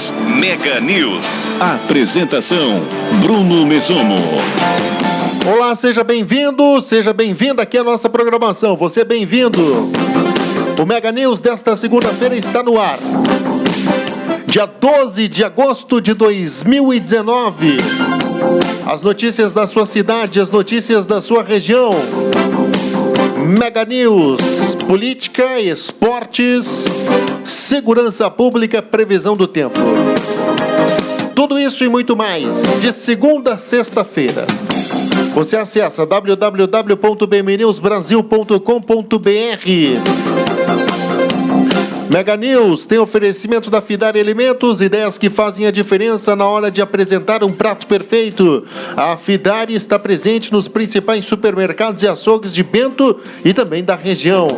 News. Mega News. Apresentação: Bruno Messomo. Olá, seja bem-vindo, seja bem-vinda aqui à nossa programação. Você é bem-vindo. O Mega News desta segunda-feira está no ar. Dia 12 de agosto de 2019. As notícias da sua cidade, as notícias da sua região. Mega News, política, esportes, segurança pública, previsão do tempo. Tudo isso e muito mais, de segunda a sexta-feira. Você acessa www.bmnewsbrasil.com.br. Mega News tem oferecimento da Fidari Alimentos, ideias que fazem a diferença na hora de apresentar um prato perfeito. A Fidari está presente nos principais supermercados e açougues de Bento e também da região.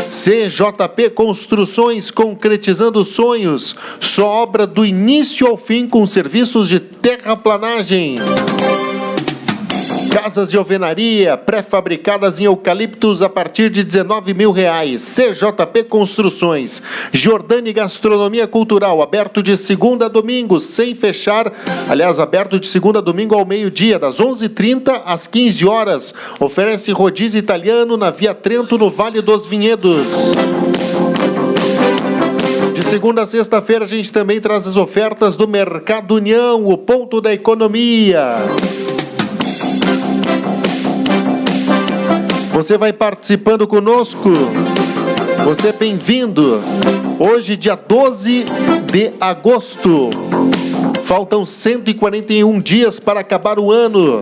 CJP Construções, concretizando sonhos. Só obra do início ao fim com serviços de terraplanagem. Casas de alvenaria pré-fabricadas em eucaliptos a partir de R$19 mil. CJP Construções. Jordani Gastronomia Cultural, aberto de segunda a domingo, sem fechar. Aliás, aberto de segunda a domingo ao meio-dia, das 11h30 às 15 horas. Oferece rodízio italiano na Via Trento, no Vale dos Vinhedos. De segunda a sexta-feira, a gente também traz as ofertas do Mercado União, o ponto da economia. Você vai participando conosco. Você é bem-vindo. Hoje, dia 12 de agosto. Faltam 141 dias para acabar o ano.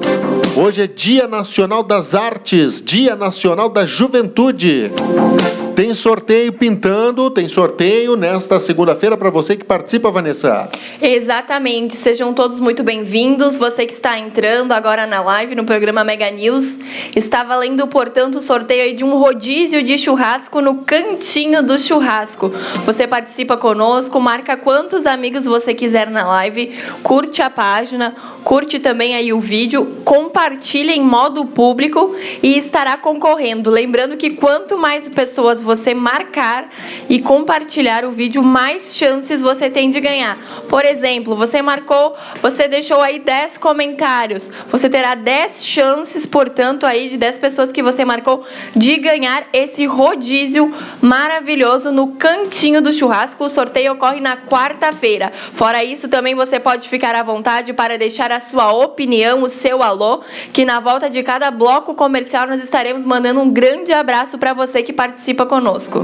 Hoje é Dia Nacional das Artes, Dia Nacional da Juventude. Tem sorteio pintando, tem sorteio nesta segunda-feira para você que participa, Vanessa. Exatamente, sejam todos muito bem-vindos. Você que está entrando agora na live no programa Mega News, está valendo, portanto, o sorteio aí de um rodízio de churrasco no Cantinho do Churrasco. Você participa conosco, marca quantos amigos você quiser na live, curte a página, curte também aí o vídeo, compartilha em modo público e estará concorrendo. Lembrando que quanto mais pessoas você marcar e compartilhar o vídeo, mais chances você tem de ganhar. Por exemplo, você marcou, você deixou aí 10 comentários, você terá 10 chances, portanto, aí de 10 pessoas que você marcou, de ganhar esse rodízio maravilhoso no Cantinho do Churrasco. O sorteio ocorre na quarta-feira. Fora isso, também você pode ficar à vontade para deixar a sua opinião, o seu alô, que na volta de cada bloco comercial nós estaremos mandando um grande abraço para você que participa conosco.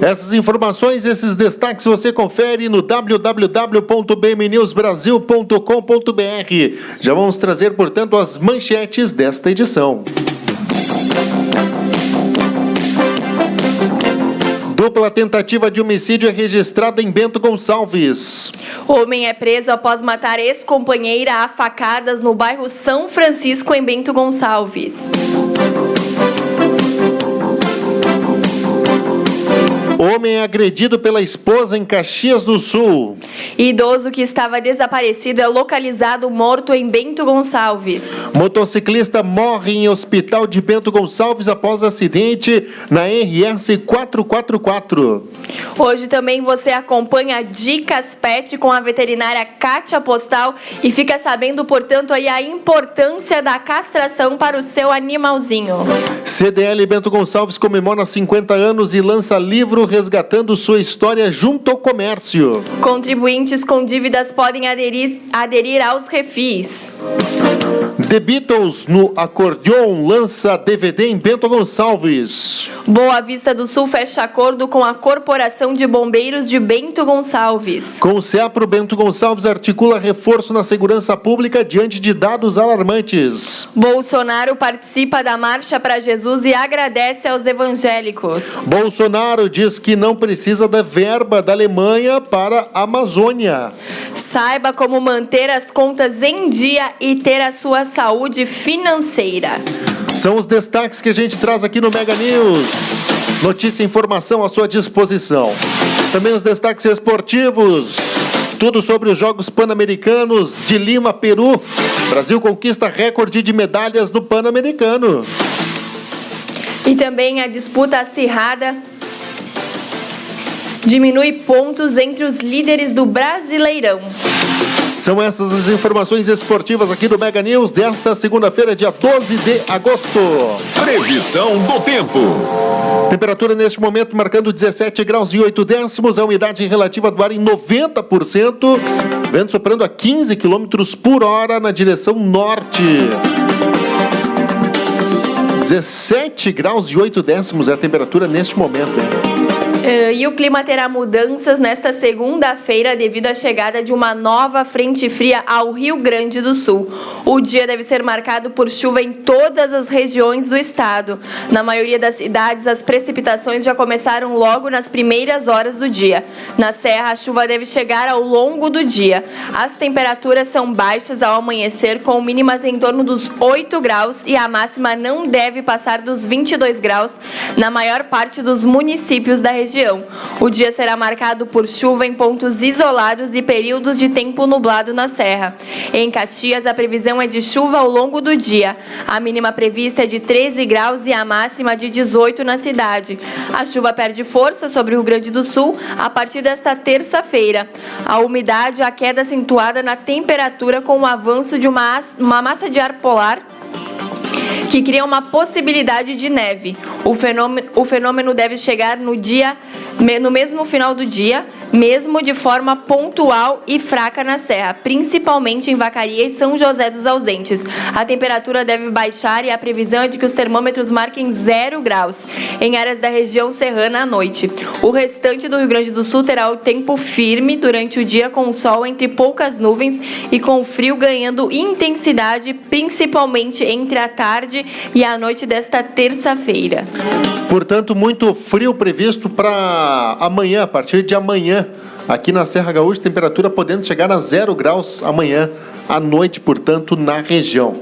Essas informações, esses destaques você confere no www.bmnewsbrasil.com.br. Já vamos trazer, portanto, as manchetes desta edição. Dupla tentativa de homicídio é registrada em Bento Gonçalves. Homem é preso após matar ex-companheira a facadas no bairro São Francisco, em Bento Gonçalves. Homem é agredido pela esposa em Caxias do Sul. Idoso que estava desaparecido é localizado morto em Bento Gonçalves. Motociclista morre em hospital de Bento Gonçalves após acidente na RS 444. Hoje também você acompanha Dicas Pet com a veterinária Kátia Postal e fica sabendo, portanto, aí a importância da castração para o seu animalzinho. CDL Bento Gonçalves comemora 50 anos e lança livro resgatando sua história junto ao comércio. Contribuintes com dívidas podem aderir aos refis. The Beatles no acordeon lança DVD em Bento Gonçalves. Boa Vista do Sul fecha acordo com a Corporação de Bombeiros de Bento Gonçalves. Com o CEAPRO, Bento Gonçalves articula reforço na segurança pública diante de dados alarmantes. Bolsonaro participa da Marcha para Jesus e agradece aos evangélicos. Bolsonaro diz que não precisa da verba da Alemanha para a Amazônia. Saiba como manter as contas em dia e ter a sua saúde financeira. São os destaques que a gente traz aqui no Mega News. Notícia e informação à sua disposição. Também os destaques esportivos. Tudo sobre os Jogos Pan-Americanos de Lima, Peru. Brasil conquista recorde de medalhas no Pan-Americano. E também a disputa acirrada diminui pontos entre os líderes do Brasileirão. São essas as informações esportivas aqui do Mega News desta segunda-feira, dia 12 de agosto. Previsão do tempo. Temperatura neste momento marcando 17 graus e 8 décimos, a umidade relativa do ar em 90%, vento soprando a 15 quilômetros por hora na direção norte. 17 graus e 8 décimos é a temperatura neste momento, hein? E o clima terá mudanças nesta segunda-feira devido à chegada de uma nova frente fria ao Rio Grande do Sul. O dia deve ser marcado por chuva em todas as regiões do estado. Na maioria das cidades, as precipitações já começaram logo nas primeiras horas do dia. Na Serra, a chuva deve chegar ao longo do dia. As temperaturas são baixas ao amanhecer, com mínimas em torno dos 8 graus e a máxima não deve passar dos 22 graus na maior parte dos municípios da região. O dia será marcado por chuva em pontos isolados e períodos de tempo nublado na Serra. Em Caxias, a previsão é de chuva ao longo do dia. A mínima prevista é de 13 graus e a máxima de 18 na cidade. A chuva perde força sobre o Rio Grande do Sul a partir desta terça-feira. A umidade, a queda acentuada na temperatura com o avanço de uma massa de ar polar que cria uma possibilidade de neve. O fenômeno deve chegar no mesmo final do dia, mesmo de forma pontual e fraca na Serra, principalmente em Vacaria e São José dos Ausentes. A temperatura deve baixar e a previsão é de que os termômetros marquem 0 graus em áreas da região serrana à noite. O restante do Rio Grande do Sul terá o tempo firme durante o dia, com sol entre poucas nuvens e com frio ganhando intensidade, principalmente entre a tarde e a noite desta terça-feira. Portanto, muito frio previsto para amanhã, a partir de amanhã, aqui na Serra Gaúcha, temperatura podendo chegar a 0 graus amanhã à noite, portanto, na região.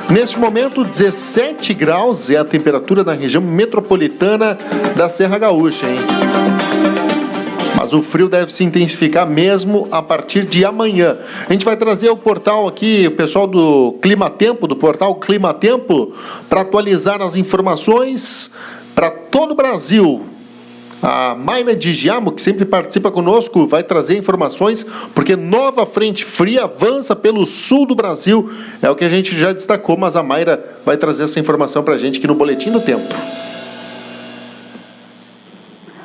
Neste momento, 17 graus é a temperatura na região metropolitana da Serra Gaúcha, hein? Mas o frio deve se intensificar mesmo a partir de amanhã. A gente vai trazer o portal aqui, o pessoal do Climatempo, do portal Climatempo, para atualizar as informações para todo o Brasil. A Mayra de Giamo, que sempre participa conosco, vai trazer informações, porque nova frente fria avança pelo sul do Brasil. É o que a gente já destacou, mas a Mayra vai trazer essa informação para a gente aqui no Boletim do Tempo.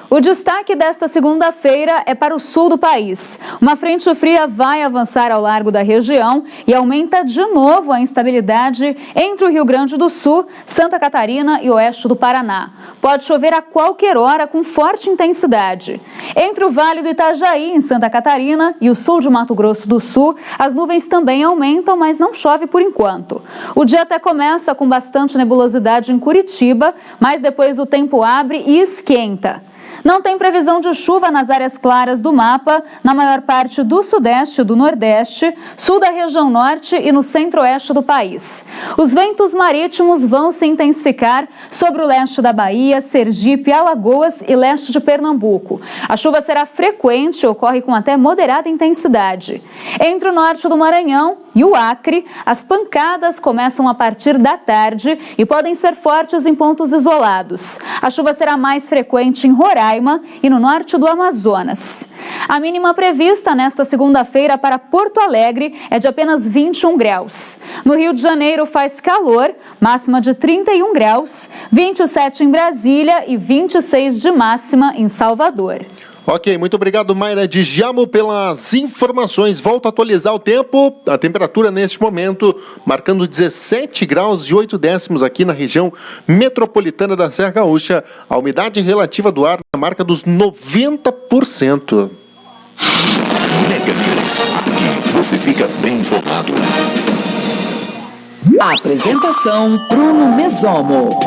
O destaque desta segunda-feira é para o sul do país. Uma frente fria vai avançar ao largo da região e aumenta de novo a instabilidade entre o Rio Grande do Sul, Santa Catarina e oeste do Paraná. Pode chover a qualquer hora com forte intensidade. Entre o Vale do Itajaí, em Santa Catarina, e o sul de Mato Grosso do Sul, as nuvens também aumentam, mas não chove por enquanto. O dia até começa com bastante nebulosidade em Curitiba, mas depois o tempo abre e esquenta. Não tem previsão de chuva nas áreas claras do mapa, na maior parte do sudeste e do nordeste, sul da região norte e no centro-oeste do país. Os ventos marítimos vão se intensificar sobre o leste da Bahia, Sergipe, Alagoas e leste de Pernambuco. A chuva será frequente e ocorre com até moderada intensidade. Entre o norte do Maranhão e o Acre, as pancadas começam a partir da tarde e podem ser fortes em pontos isolados. A chuva será mais frequente em Roraima e no norte do Amazonas. A mínima prevista nesta segunda-feira para Porto Alegre é de apenas 21 graus. No Rio de Janeiro faz calor, máxima de 31 graus, 27 em Brasília e 26 de máxima em Salvador. Ok, muito obrigado, Mayra de Giamo, pelas informações. Volto a atualizar o tempo. A temperatura neste momento marcando 17 graus e 8 décimos aqui na região metropolitana da Serra Gaúcha. A umidade relativa do ar na marca dos 90%. Mega News. Aqui você fica bem informado. Apresentação Bruno Mesomo.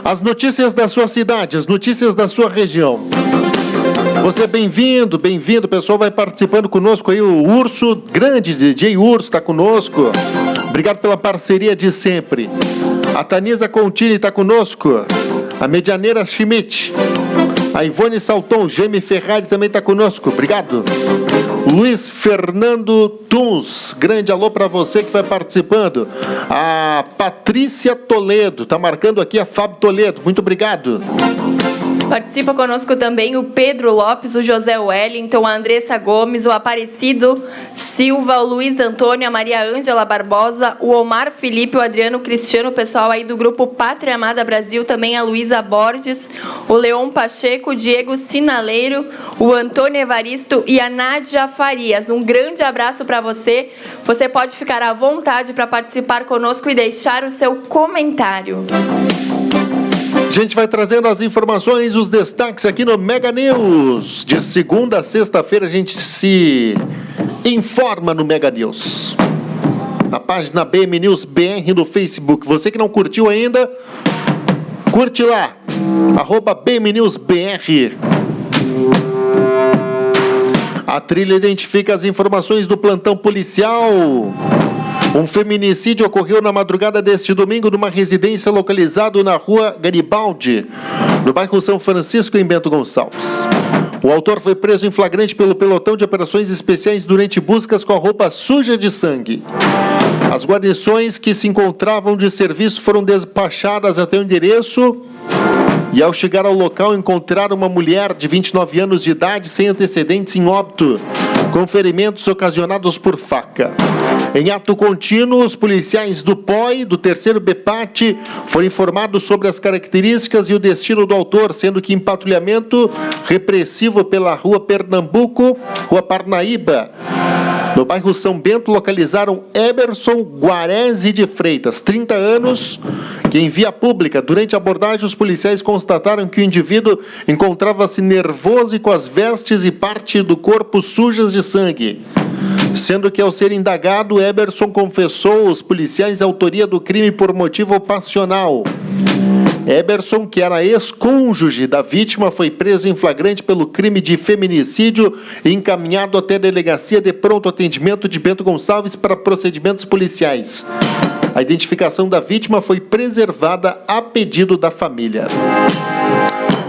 As notícias da sua cidade, as notícias da sua região. Você bem-vindo, bem-vindo. O pessoal vai participando conosco aí. O Urso, grande DJ Urso, está conosco. Obrigado pela parceria de sempre. A Tanisa Contini está conosco. A Medianeira Schmidt. A Ivone Salton, Jaime Ferrari também está conosco. Obrigado. Luiz Fernando Tuns, grande alô para você que vai participando. A Patrícia Toledo, está marcando aqui a Fábio Toledo, muito obrigado. Participa conosco também o Pedro Lopes, o José Wellington, a Andressa Gomes, o Aparecido Silva, o Luiz Antônio, a Maria Ângela Barbosa, o Omar Felipe, o Adriano Cristiano, o pessoal aí do grupo Pátria Amada Brasil, também a Luísa Borges, o Leon Pacheco, o Diego Sinaleiro, o Antônio Evaristo e a Nádia Farias. Um grande abraço para você. Você pode ficar à vontade para participar conosco e deixar o seu comentário. A gente vai trazendo as informações, os destaques aqui no Mega News. De segunda a sexta-feira a gente se informa no Mega News. Na página BM News BR no Facebook. Você que não curtiu ainda, curte lá. @BM News BR. A trilha identifica as informações do plantão policial. Um feminicídio ocorreu na madrugada deste domingo numa residência localizada na rua Garibaldi, no bairro São Francisco, em Bento Gonçalves. O autor foi preso em flagrante pelo pelotão de operações especiais durante buscas com a roupa suja de sangue. As guarnições que se encontravam de serviço foram despachadas até o endereço e, ao chegar ao local, encontraram uma mulher de 29 anos de idade sem antecedentes em óbito, com ferimentos ocasionados por faca. Em ato contínuo, os policiais do POI, do 3º BPAT, foram informados sobre as características e o destino do autor, sendo que em patrulhamento repressivo pela Rua Pernambuco, Rua Parnaíba, no bairro São Bento, localizaram Eberson Guarese de Freitas, 30 anos, que em via pública. Durante a abordagem, os policiais constataram que o indivíduo encontrava-se nervoso e com as vestes e parte do corpo sujas de sangue. Sendo que, ao ser indagado, Eberson confessou aos policiais a autoria do crime por motivo passional. Eberson, que era ex-cônjuge da vítima, foi preso em flagrante pelo crime de feminicídio e encaminhado até a Delegacia de Pronto Atendimento de Bento Gonçalves para procedimentos policiais. A identificação da vítima foi preservada a pedido da família.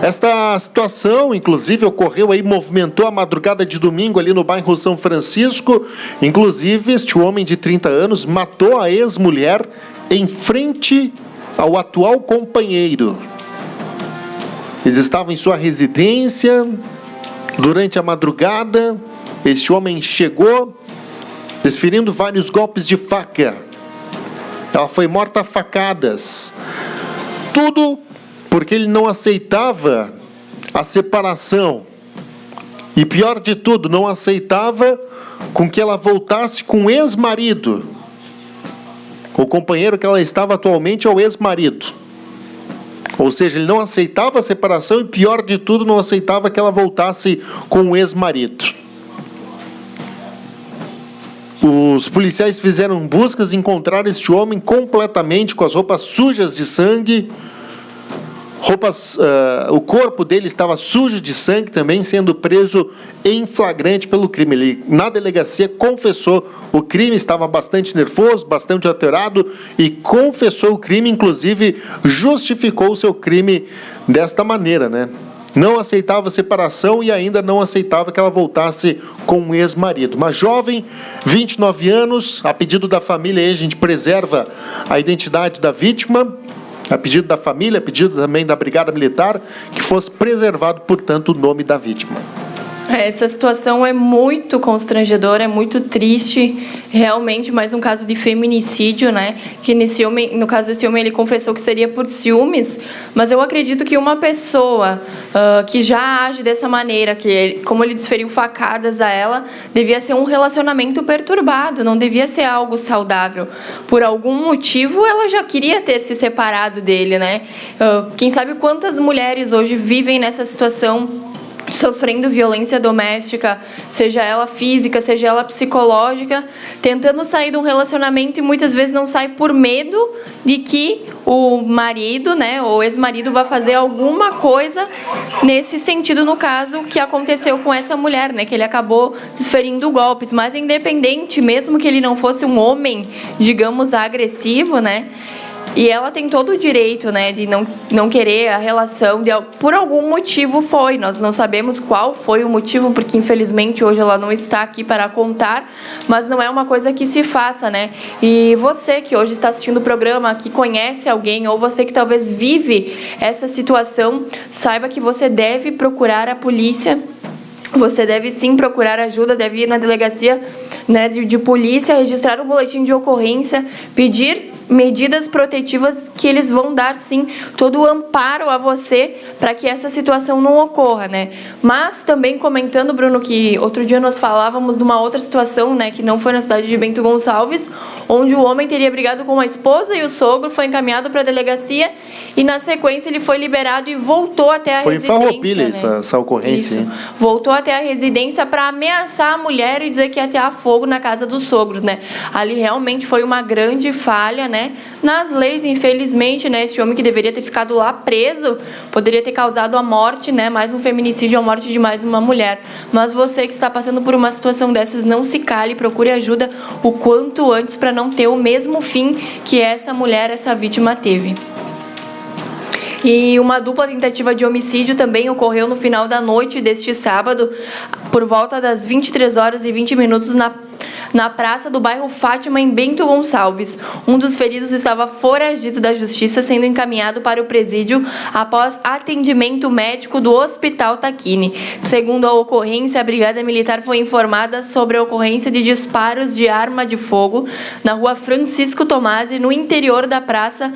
Esta situação, inclusive, ocorreu aí, movimentou a madrugada de domingo ali no bairro São Francisco. Inclusive, este homem de 30 anos matou a ex-mulher em frente ao atual companheiro. Eles estavam em sua residência durante a madrugada. Este homem chegou, desferindo vários golpes de faca. Ela foi morta a facadas. Tudo porque ele não aceitava a separação. E pior de tudo, não aceitava com que ela voltasse com o ex-marido. O companheiro que ela estava atualmente é o ex-marido. Ou seja, ele não aceitava a separação e, pior de tudo, não aceitava que ela voltasse com o ex-marido. Os policiais fizeram buscas e encontraram este homem completamente com as roupas sujas de sangue. O corpo dele estava sujo de sangue também, sendo preso em flagrante pelo crime. Ele, na delegacia, confessou o crime, estava bastante nervoso, bastante alterado e confessou o crime, inclusive justificou o seu crime desta maneira, né? Não aceitava a separação e ainda não aceitava que ela voltasse com um ex-marido. Uma jovem, 29 anos, a pedido da família, aí a gente preserva a identidade da vítima, a pedido da família, a pedido também da Brigada Militar, que fosse preservado, portanto, o nome da vítima. Essa situação é muito constrangedora, é muito triste, realmente, mais um caso de feminicídio, né? Que nesse homem, no caso desse homem, ele confessou que seria por ciúmes, mas eu acredito que uma pessoa que já age dessa maneira, como ele desferiu facadas a ela, devia ser um relacionamento perturbado, não devia ser algo saudável. Por algum motivo, ela já queria ter se separado dele, né? Quem sabe quantas mulheres hoje vivem nessa situação, sofrendo violência doméstica, seja ela física, seja ela psicológica, tentando sair de um relacionamento e muitas vezes não sai por medo de que o marido, né, ou ex-marido, vai fazer alguma coisa nesse sentido, no caso que aconteceu com essa mulher, né, que ele acabou desferindo golpes. Mas independente, mesmo que ele não fosse um homem, digamos, agressivo, né, E ela tem todo o direito, né, de não querer a relação, por algum motivo foi. Nós não sabemos qual foi o motivo, porque infelizmente hoje ela não está aqui para contar, mas não é uma coisa que se faça, né? E você que hoje está assistindo o programa, que conhece alguém, ou você que talvez vive essa situação, saiba que você deve procurar a polícia. Você deve sim procurar ajuda, deve ir na delegacia, né, de polícia, registrar um boletim de ocorrência, pedir medidas protetivas que eles vão dar, sim, todo o amparo a você para que essa situação não ocorra, né? Mas também comentando, Bruno, que outro dia nós falávamos de uma outra situação, né, que não foi na cidade de Bento Gonçalves, onde o homem teria brigado com a esposa e o sogro foi encaminhado para a delegacia e, na sequência, ele foi liberado e voltou até a residência. Foi em Farroupilha, né? essa ocorrência. Isso. Voltou até a residência para ameaçar a mulher e dizer que ia atear fogo na casa dos sogros, né? Ali realmente foi uma grande falha, né? Nas leis, infelizmente, né? Esse homem que deveria ter ficado lá preso poderia ter causado a morte, né? Mais um feminicídio, a morte de mais uma mulher. Mas você que está passando por uma situação dessas, não se cale, procure ajuda o quanto antes para não ter o mesmo fim que essa mulher, essa vítima teve. E uma dupla tentativa de homicídio também ocorreu no final da noite deste sábado, por volta das 23h20 na praça do bairro Fátima, em Bento Gonçalves. Um dos feridos estava foragido da justiça, sendo encaminhado para o presídio após atendimento médico do Hospital Taquini. Segundo a ocorrência, a Brigada Militar foi informada sobre a ocorrência de disparos de arma de fogo na rua Francisco Tomasi, no interior da praça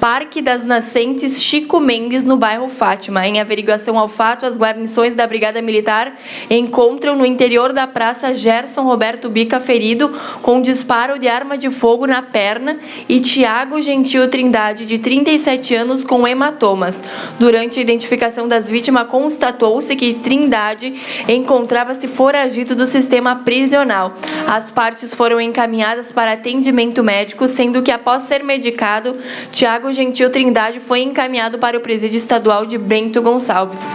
Parque das Nascentes Chico Mendes, no bairro Fátima. Em averiguação ao fato, as guarnições da Brigada Militar encontram no interior da praça Gerson Roberto Bica ferido com disparo de arma de fogo na perna e Tiago Gentil Trindade, de 37 anos, com hematomas. Durante a identificação das vítimas, constatou-se que Trindade encontrava-se foragido do sistema prisional. As partes foram encaminhadas para atendimento médico, sendo que, após ser medicado, Tiago Gentil Trindade foi encaminhado para o presídio estadual de Bento Gonçalves.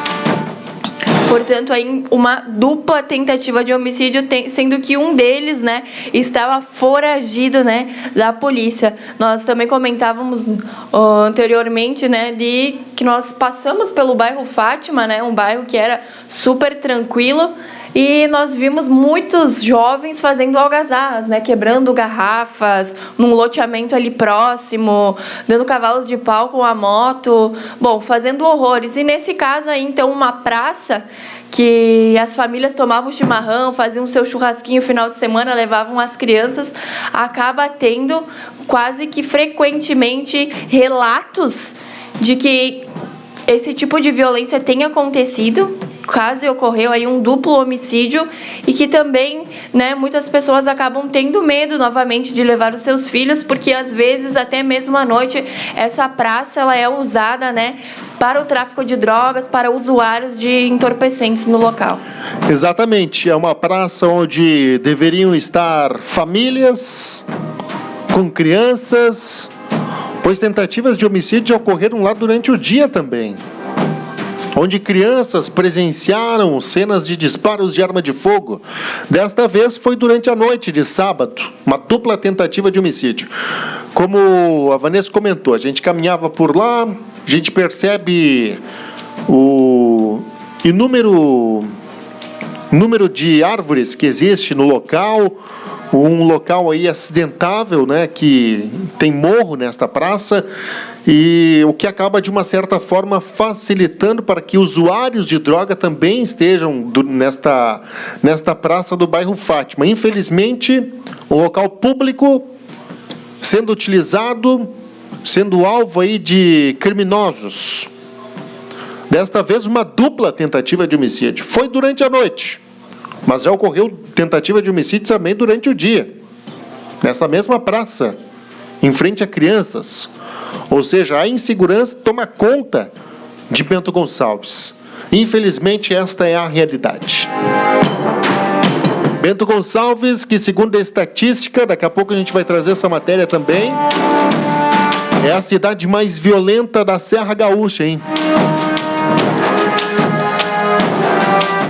Portanto, aí uma dupla tentativa de homicídio, sendo que um deles, né, estava foragido, né, da polícia. Nós também comentávamos anteriormente, né, de que nós passamos pelo bairro Fátima, né, um bairro que era super tranquilo. E nós vimos muitos jovens fazendo algazarras, né? Quebrando garrafas, num loteamento ali próximo, dando cavalos de pau com a moto, bom, fazendo horrores. E nesse caso aí, então, uma praça que as famílias tomavam chimarrão, faziam seu churrasquinho no final de semana, levavam as crianças, acaba tendo quase que frequentemente relatos de que esse tipo de violência tem acontecido. Quase ocorreu aí um duplo homicídio e que também, né, muitas pessoas acabam tendo medo novamente de levar os seus filhos, porque às vezes até mesmo à noite essa praça ela é usada, né, para o tráfico de drogas, para usuários de entorpecentes no local. Exatamente, é uma praça onde deveriam estar famílias com crianças, pois tentativas de homicídio ocorreram lá durante o dia também, onde crianças presenciaram cenas de disparos de arma de fogo. Desta vez foi durante a noite de sábado, uma dupla tentativa de homicídio. Como a Vanessa comentou, a gente caminhava por lá, a gente percebe o número de árvores que existe no local, um local aí acidentável, né, que tem morro nesta praça, e o que acaba, de uma certa forma, facilitando para que usuários de droga também estejam nesta praça do bairro Fátima. Infelizmente, um local público sendo utilizado, sendo alvo aí de criminosos. Desta vez, uma dupla tentativa de homicídio. Foi durante a noite, mas já ocorreu tentativa de homicídio também durante o dia, nessa mesma praça, em frente a crianças. Ou seja, a insegurança toma conta de Bento Gonçalves. Infelizmente, esta é a realidade. Bento Gonçalves, que segundo a estatística, daqui a pouco a gente vai trazer essa matéria também, é a cidade mais violenta da Serra Gaúcha, hein?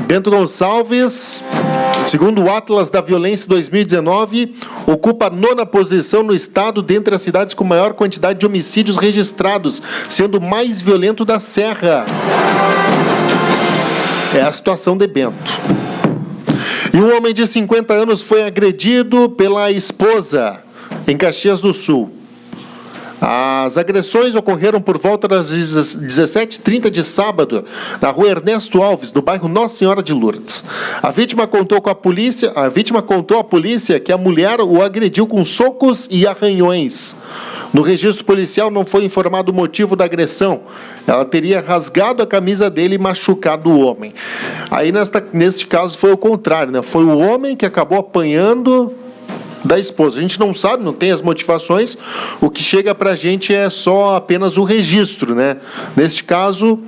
Bento Gonçalves Segundo o Atlas da Violência 2019, ocupa a 9ª posição no estado dentre as cidades com maior quantidade de homicídios registrados, sendo o mais violento da Serra. É a situação de Bento. E um homem de 50 anos foi agredido pela esposa em Caxias do Sul. As agressões ocorreram por volta das 17h30 de sábado, na rua Ernesto Alves, no bairro Nossa Senhora de Lourdes. A vítima contou à polícia que a mulher o agrediu com socos e arranhões. No registro policial não foi informado o motivo da agressão. Ela teria rasgado a camisa dele e machucado o homem. Aí, neste caso, foi o contrário, né? Foi o homem que acabou apanhando da esposa. A gente não sabe, não tem as motivações. O que chega para a gente é só apenas o registro, né? Neste caso,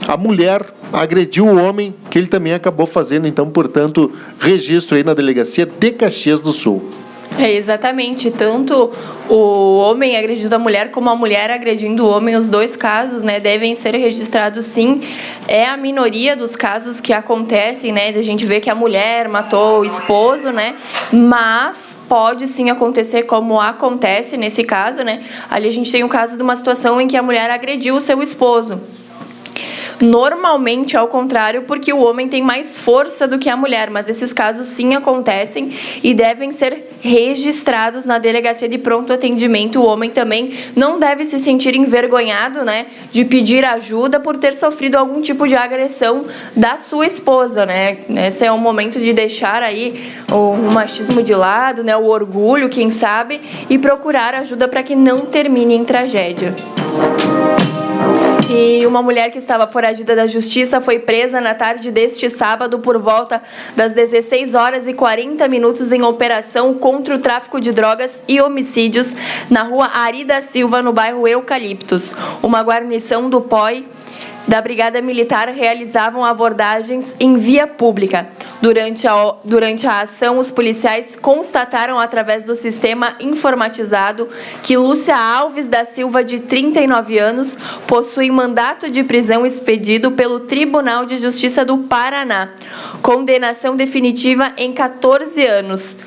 a mulher agrediu o homem, que ele também acabou fazendo, então, portanto, registro aí na delegacia de Caxias do Sul. É, exatamente. Tanto o homem agredindo a mulher como a mulher agredindo o homem, os dois casos, né, devem ser registrados sim. É a minoria dos casos que acontecem, né, de a gente ver que a mulher matou o esposo, né, mas pode sim acontecer como acontece nesse caso, né. Ali a gente tem o caso de uma situação em que a mulher agrediu o seu esposo. Normalmente ao contrário, porque o homem tem mais força do que a mulher, mas esses casos sim acontecem e devem ser registrados na delegacia de pronto atendimento. O homem também não deve se sentir envergonhado, né, de pedir ajuda por ter sofrido algum tipo de agressão da sua esposa, né. Esse é um momento de deixar aí o machismo de lado, né, o orgulho, quem sabe, e procurar ajuda para que não termine em tragédia. E uma mulher que estava foragida da justiça foi presa na tarde deste sábado por volta das 16h40 em operação contra o tráfico de drogas e homicídios na rua Ari da Silva, no bairro Eucaliptos. Uma guarnição do POI da Brigada Militar realizavam abordagens em via pública. Durante a ação, os policiais constataram através do sistema informatizado que Lúcia Alves da Silva, de 39 anos, possui mandato de prisão expedido pelo Tribunal de Justiça do Paraná. Condenação definitiva em 14 anos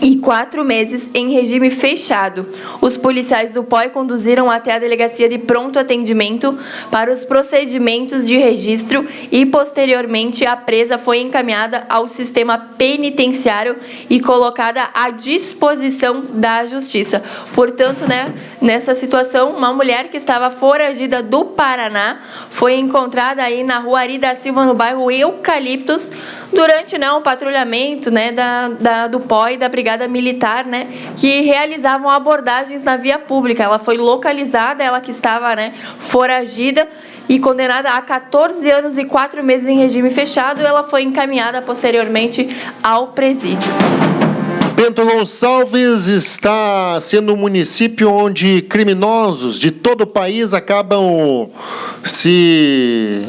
e 4 meses em regime fechado. Os policiais do POI conduziram até a delegacia de pronto atendimento para os procedimentos de registro e, posteriormente, a presa foi encaminhada ao sistema penitenciário e colocada à disposição da Justiça. Portanto, né, nessa situação, uma mulher que estava foragida do Paraná foi encontrada aí na rua Ari da Silva, no bairro Eucaliptos, durante, né, um patrulhamento, né, do POI, da Brigada Militar, né, que realizavam abordagens na via pública. Ela foi localizada, ela que estava, né, foragida e condenada a 14 anos e 4 meses em regime fechado. Ela foi encaminhada posteriormente ao presídio. Bento Gonçalves está sendo um município onde criminosos de todo o país acabam se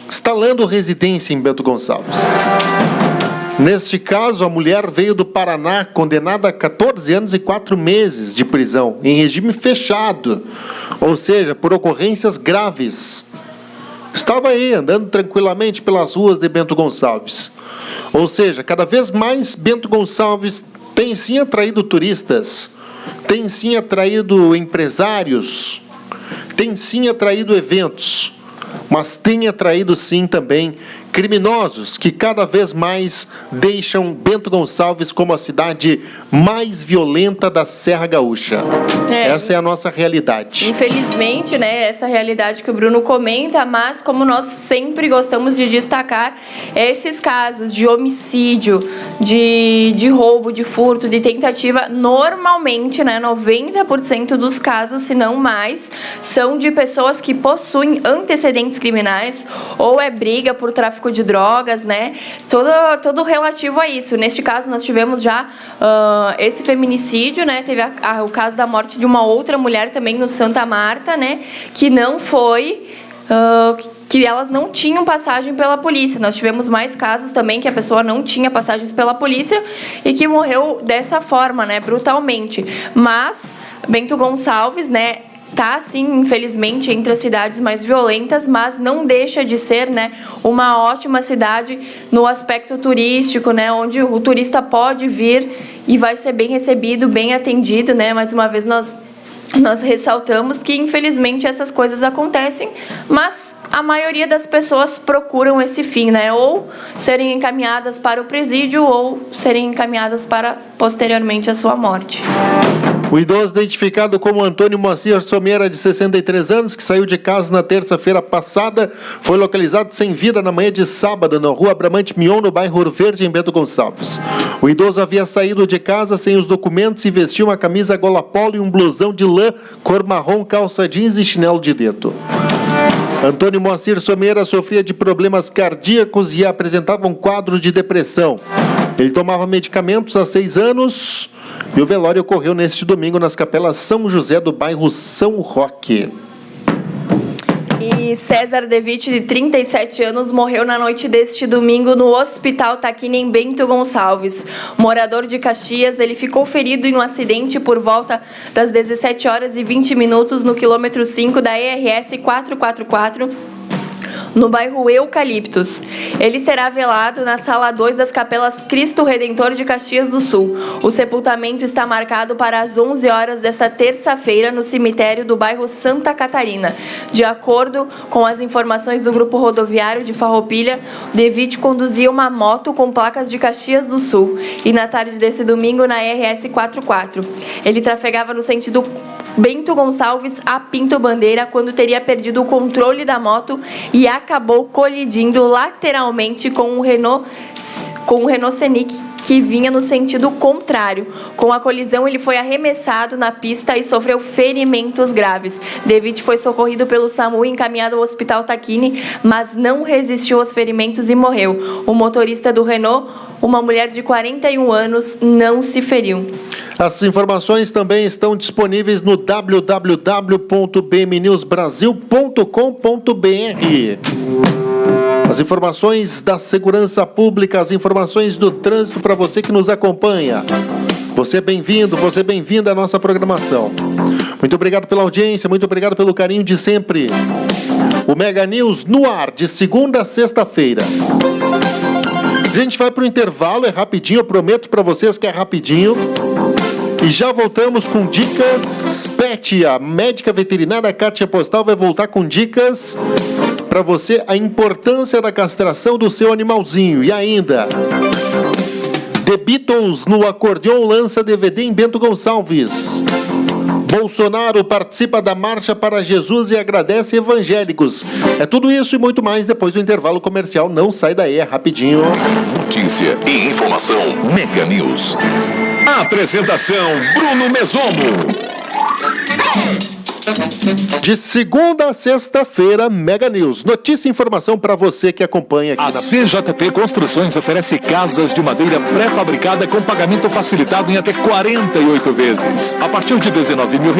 instalando residência em Bento Gonçalves. Neste caso, a mulher veio do Paraná, condenada a 14 anos e 4 meses de prisão, em regime fechado, ou seja, por ocorrências graves. Estava aí, andando tranquilamente pelas ruas de Bento Gonçalves. Ou seja, cada vez mais Bento Gonçalves tem sim atraído turistas, tem sim atraído empresários, tem sim atraído eventos, mas tem atraído sim também criminosos que cada vez mais deixam Bento Gonçalves como a cidade mais violenta da Serra Gaúcha. Essa é a nossa realidade. Infelizmente, né, essa realidade que o Bruno comenta, mas como nós sempre gostamos de destacar, esses casos de homicídio, de roubo, de furto, de tentativa, normalmente, né, 90% dos casos, se não mais, são de pessoas que possuem antecedentes criminais, ou é briga por tráfico de drogas, né? Todo relativo a isso. Neste caso, nós tivemos já esse feminicídio, né? Teve o caso da morte de uma outra mulher também no Santa Marta, né? Que não foi... que elas não tinham passagem pela polícia. Nós tivemos mais casos também que a pessoa não tinha passagens pela polícia e que morreu dessa forma, né? Brutalmente. Mas Bento Gonçalves, né? tá, sim, infelizmente, entre as cidades mais violentas, mas não deixa de ser, né, uma ótima cidade no aspecto turístico, né, onde o turista pode vir e vai ser bem recebido, bem atendido, né. Mais uma vez nós ressaltamos que, infelizmente, essas coisas acontecem, mas a maioria das pessoas procuram esse fim, né, ou serem encaminhadas para o presídio ou serem encaminhadas para, posteriormente, a sua morte. O idoso identificado como Antônio Moacir Somera, de 63 anos, que saiu de casa na terça-feira passada, foi localizado sem vida na manhã de sábado, na rua Bramante Mion, no bairro Ouro Verde, em Bento Gonçalves. O idoso havia saído de casa sem os documentos e vestia uma camisa gola polo e um blusão de lã, cor marrom, calça jeans e chinelo de dedo. Antônio Moacir Somera sofria de problemas cardíacos e apresentava um quadro de depressão. Ele tomava medicamentos há 6 anos e o velório ocorreu neste domingo nas capelas São José do bairro São Roque. E César Devitt, de 37 anos, morreu na noite deste domingo no Hospital Taquini, em Bento Gonçalves. Morador de Caxias, ele ficou ferido em um acidente por volta das 17 horas e 20 minutos no quilômetro 5 da ERS 444, no bairro Eucaliptos. Ele será velado na sala 2 das capelas Cristo Redentor de Caxias do Sul. O sepultamento está marcado para as 11 horas desta terça-feira no cemitério do bairro Santa Catarina. De acordo com as informações do Grupo Rodoviário de Farroupilha, Devitt conduzia uma moto com placas de Caxias do Sul e na tarde desse domingo na RS 44. Ele trafegava no sentido Bento Gonçalves a Pinto Bandeira quando teria perdido o controle da moto e acabou colidindo lateralmente com um Renault Scenic que vinha no sentido contrário. Com a colisão, ele foi arremessado na pista e sofreu ferimentos graves. Devitt foi socorrido pelo SAMU e encaminhado ao Hospital Taquini, mas não resistiu aos ferimentos e morreu. O motorista do Renault, uma mulher de 41 anos, não se feriu. As informações também estão disponíveis no www.bmnewsbrasil.com.br. As informações da segurança pública, as informações do trânsito para você que nos acompanha. Você é bem-vindo, você é bem-vinda à nossa programação. Muito obrigado pela audiência, muito obrigado pelo carinho de sempre. O Mega News no ar, de segunda a sexta-feira. A gente vai para o intervalo, é rapidinho, eu prometo para vocês que é rapidinho. E já voltamos com dicas PET. A médica veterinária Kátia Postal vai voltar com dicas para você, a importância da castração do seu animalzinho. E ainda, The Beatles no acordeon lança DVD em Bento Gonçalves. Bolsonaro participa da Marcha para Jesus e agradece evangélicos. É tudo isso e muito mais depois do intervalo comercial. Não sai daí, é rapidinho. Notícia e informação Mega News. Apresentação Bruno Mesomo. De segunda a sexta-feira, Mega News. Notícia e informação para você que acompanha aqui A CJP Construções oferece casas de madeira pré-fabricada com pagamento facilitado em até 48 vezes, a partir de R$19 mil,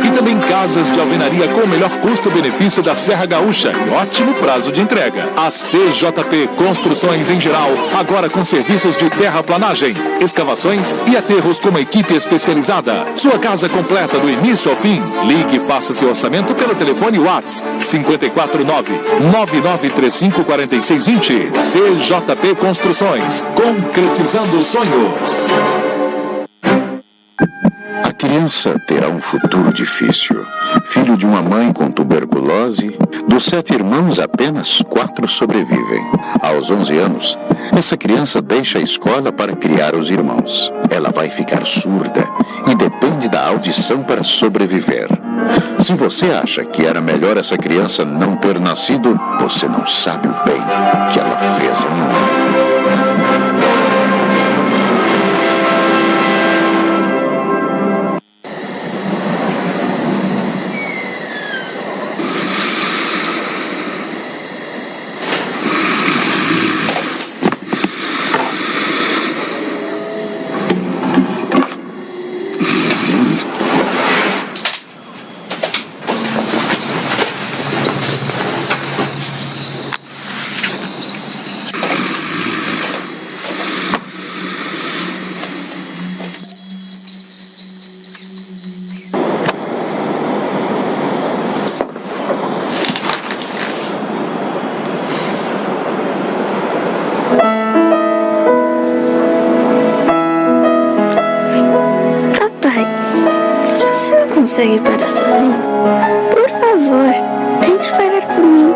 e também casas de alvenaria com o melhor custo-benefício da Serra Gaúcha e ótimo prazo de entrega. A CJP Construções em geral, agora com serviços de terraplanagem, escavações e aterros com uma equipe especializada. Sua casa completa do início ao fim. Ligue e faça seu orçamento pelo telefone WhatsApp 549-9935-4620. CJP Construções, concretizando sonhos. A criança terá um futuro difícil. Filho de uma mãe com tuberculose, dos 7 irmãos, apenas 4 sobrevivem. Aos 11 anos, essa criança deixa a escola para criar os irmãos. Ela vai ficar surda e depende da audição para sobreviver. Se você acha que era melhor essa criança não ter nascido, você não sabe o bem que ela fez ao mundo. consegue parar sozinho? Por favor, tente parar por mim.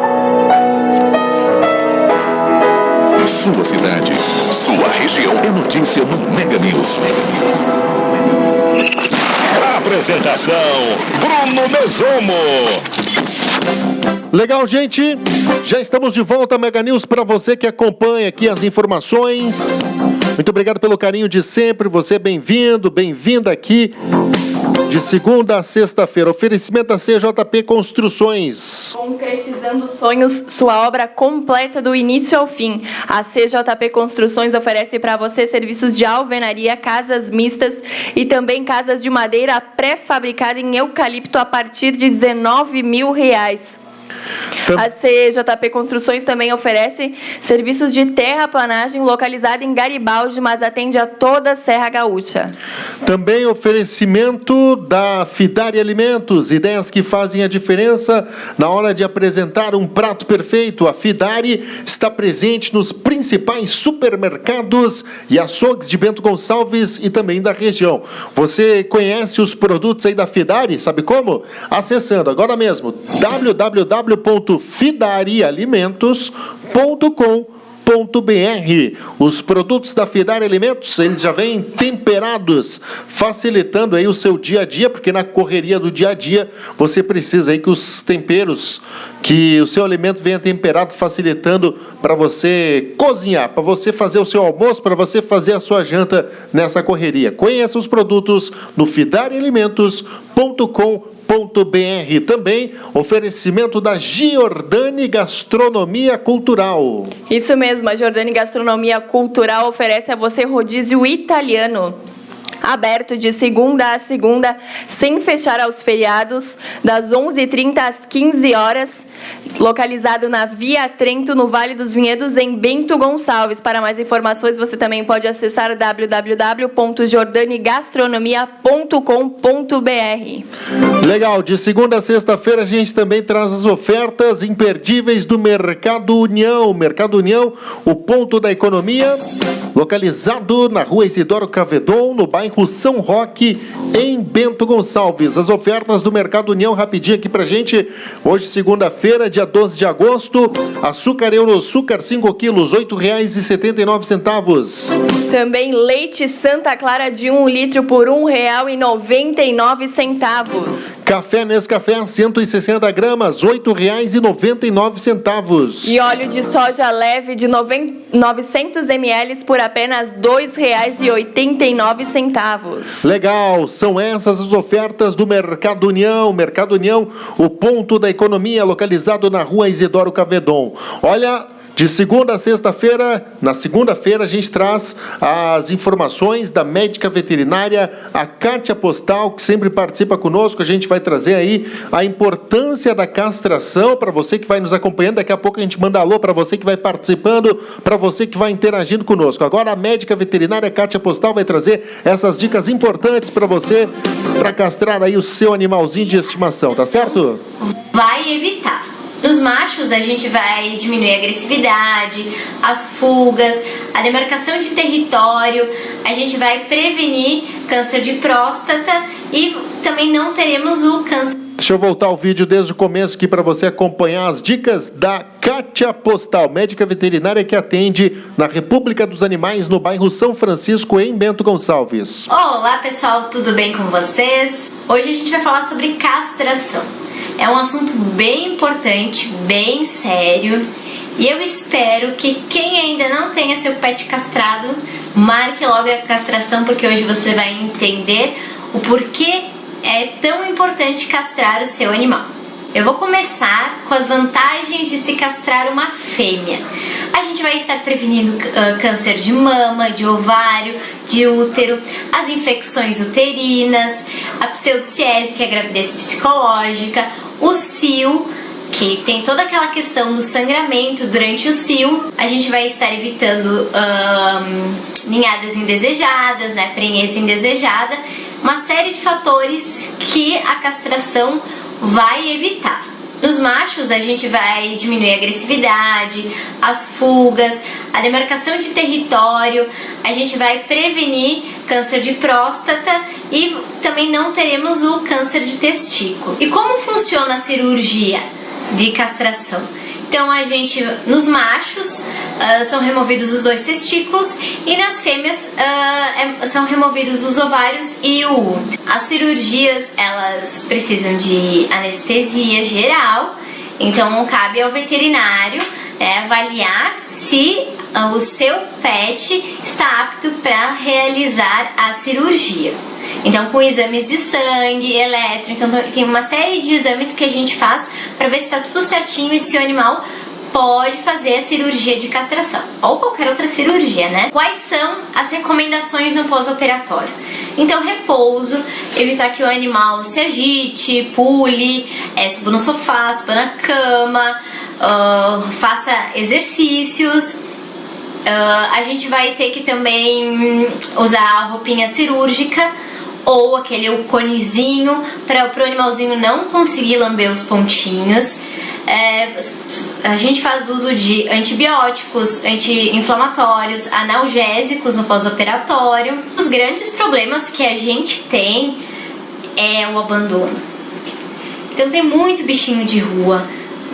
Sua cidade, sua região é notícia no Mega News. Apresentação: Bruno Mesomo. Legal, gente. Já estamos de volta, Mega News, para você que acompanha aqui as informações. Muito obrigado pelo carinho de sempre. Você é bem-vindo, bem-vinda aqui. De segunda a sexta-feira, oferecimento da CJP Construções. Concretizando sonhos, sua obra completa do início ao fim. A CJP Construções oferece para você serviços de alvenaria, casas mistas e também casas de madeira pré-fabricada em eucalipto a partir de R$19 mil. A CJP Construções também oferece serviços de terraplanagem localizada em Garibaldi, mas atende a toda a Serra Gaúcha. Também oferecimento da Fidari Alimentos, ideias que fazem a diferença na hora de apresentar um prato perfeito. A Fidari está presente nos principais supermercados e açougues de Bento Gonçalves e também da região. Você conhece os produtos aí da Fidari? Sabe como? Acessando agora mesmo www.fidarialimentos.com.br. Os produtos da Fidari Alimentos, eles já vêm temperados, facilitando aí o seu dia a dia, porque na correria do dia a dia você precisa aí que os temperos, que o seu alimento venha temperado, facilitando para você cozinhar, para você fazer o seu almoço, para você fazer a sua janta nessa correria. Conheça os produtos no fidarialimentos.com.br. Também oferecimento da Giordani Gastronomia Cultural. Isso mesmo, a Giordani Gastronomia Cultural oferece a você rodízio italiano. Aberto de segunda a segunda, sem fechar aos feriados, das 11h30 às 15 horas, localizado na Via Trento, no Vale dos Vinhedos, em Bento Gonçalves. Para mais informações, você também pode acessar www.jordanigastronomia.com.br. Legal, de segunda a sexta-feira a gente também traz as ofertas imperdíveis do Mercado União. Mercado União, o ponto da economia, localizado na Rua Isidoro Cavedon, no bairro São Roque, em Bento Gonçalves. As ofertas do Mercado União, rapidinho aqui pra gente. Hoje, segunda-feira, dia 12 de agosto, açúcar Euroçúcar, 5 quilos, R$ 8,79. Também leite Santa Clara de 1 litro por R$ 1,99. Café Nescafé, 160 gramas, R$ 8,99. E óleo de soja leve de 900 ml por apenas R$ 2,89. Legal, são essas as ofertas do Mercado União. Mercado União, o ponto da economia, localizado na Rua Isidoro Cavedon. Olha, de segunda a sexta-feira, na segunda-feira a gente traz as informações da médica veterinária, a Kátia Postal, que sempre participa conosco. A gente vai trazer aí a importância da castração para você que vai nos acompanhando. Daqui a pouco a gente manda alô para você que vai participando, para você que vai interagindo conosco. Agora a médica veterinária Kátia Postal vai trazer essas dicas importantes para você, para castrar aí o seu animalzinho de estimação, tá certo? Vai evitar. Nos machos, a gente vai diminuir a agressividade, as fugas, a demarcação de território, a gente vai prevenir câncer de próstata e também não teremos o câncer. Deixa eu voltar o vídeo desde o começo aqui para você acompanhar as dicas da Kátia Postal, médica veterinária que atende na República dos Animais, no bairro São Francisco, em Bento Gonçalves. Olá, pessoal, tudo bem com vocês? Hoje a gente vai falar sobre castração. É um assunto bem importante, bem sério, e eu espero que quem ainda não tenha seu pet castrado, marque logo a castração, porque hoje você vai entender o porquê é tão importante castrar o seu animal. Eu vou começar com as vantagens de se castrar uma fêmea. A gente vai estar prevenindo câncer de mama, de ovário, de útero, as infecções uterinas, a pseudociese, que é a gravidez psicológica, o cio, que tem toda aquela questão do sangramento durante o cio. A gente vai estar evitando ninhadas indesejadas, né, prenhez indesejada, uma série de fatores que a castração vai evitar. Nos machos, a gente vai diminuir a agressividade, as fugas, a demarcação de território, a gente vai prevenir câncer de próstata e também não teremos o câncer de testículo. E como funciona a cirurgia de castração? Então, nos machos são removidos os 2 testículos e nas fêmeas são removidos os ovários e o útero. As cirurgias, elas precisam de anestesia geral, então cabe ao veterinário avaliar se o seu pet está apto para realizar a cirurgia. Então, com exames de sangue, eletro, então tem uma série de exames que a gente faz para ver se está tudo certinho e se o animal pode fazer a cirurgia de castração ou qualquer outra cirurgia, né? Quais são as recomendações no pós-operatório? Então, repouso, evitar que o animal se agite, pule, suba no sofá, suba na cama, faça exercícios. A gente vai ter que também usar a roupinha cirúrgica ou aquele conezinho para o animalzinho não conseguir lamber os pontinhos. A gente faz uso de antibióticos, anti-inflamatórios, analgésicos no pós-operatório. Os grandes problemas que a gente tem é o abandono. Então tem muito bichinho de rua,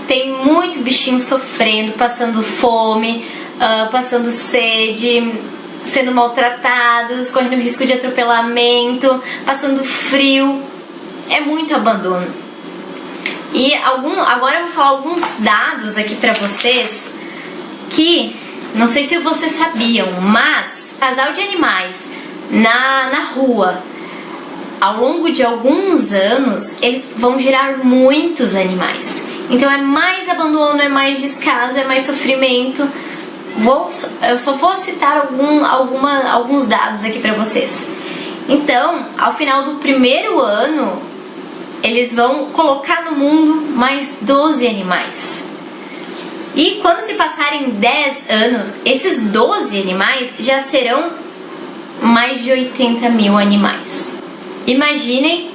tem muito bichinho sofrendo, passando fome, passando sede, sendo maltratados, correndo risco de atropelamento, passando frio. É muito abandono. E agora eu vou falar alguns dados aqui pra vocês que não sei se vocês sabiam, mas casal de animais na rua ao longo de alguns anos eles vão gerar muitos animais. Então é mais abandono, é mais descaso, é mais sofrimento. Eu só vou citar alguns dados aqui pra vocês. Então, ao final do primeiro ano, eles vão colocar no mundo mais 12 animais. E quando se passarem 10 anos, esses 12 animais já serão mais de 80 mil animais. Imaginem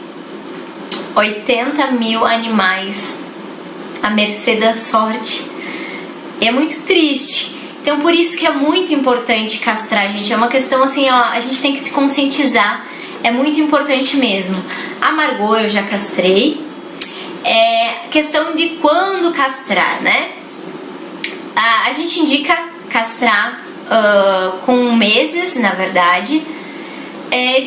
80 mil animais à mercê da sorte. É muito triste. Então, por isso que é muito importante castrar, gente. É uma questão assim, a gente tem que se conscientizar. É muito importante mesmo. A Margot eu já castrei. Questão de quando castrar, né? A gente indica castrar com meses, na verdade.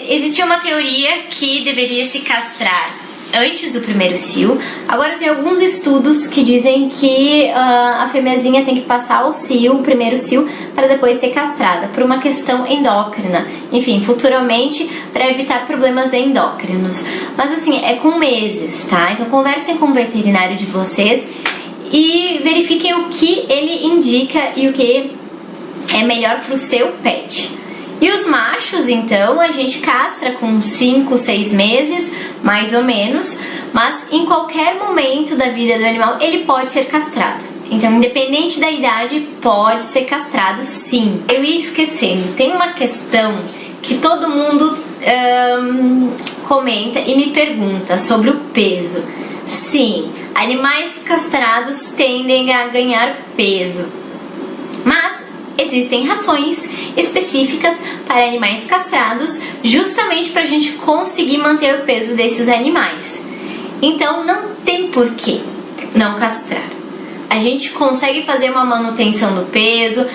Existe uma teoria que deveria se castrar antes do primeiro cio. Agora tem alguns estudos que dizem que a fêmeazinha tem que passar o primeiro cio, para depois ser castrada, por uma questão endócrina. Enfim, futuramente, para evitar problemas endócrinos. Mas assim, é com meses, tá? Então conversem com o veterinário de vocês e verifiquem o que ele indica e o que é melhor para o seu pet. E os machos, então, a gente castra com 5, 6 meses, mais ou menos, mas em qualquer momento da vida do animal ele pode ser castrado. Então, independente da idade, pode ser castrado sim. Eu ia esquecendo, tem uma questão que todo mundo comenta e me pergunta sobre o peso. Sim, animais castrados tendem a ganhar peso, mas existem rações específicas para animais castrados, justamente para a gente conseguir manter o peso desses animais. Então não tem porquê não castrar. A gente consegue fazer uma manutenção do peso,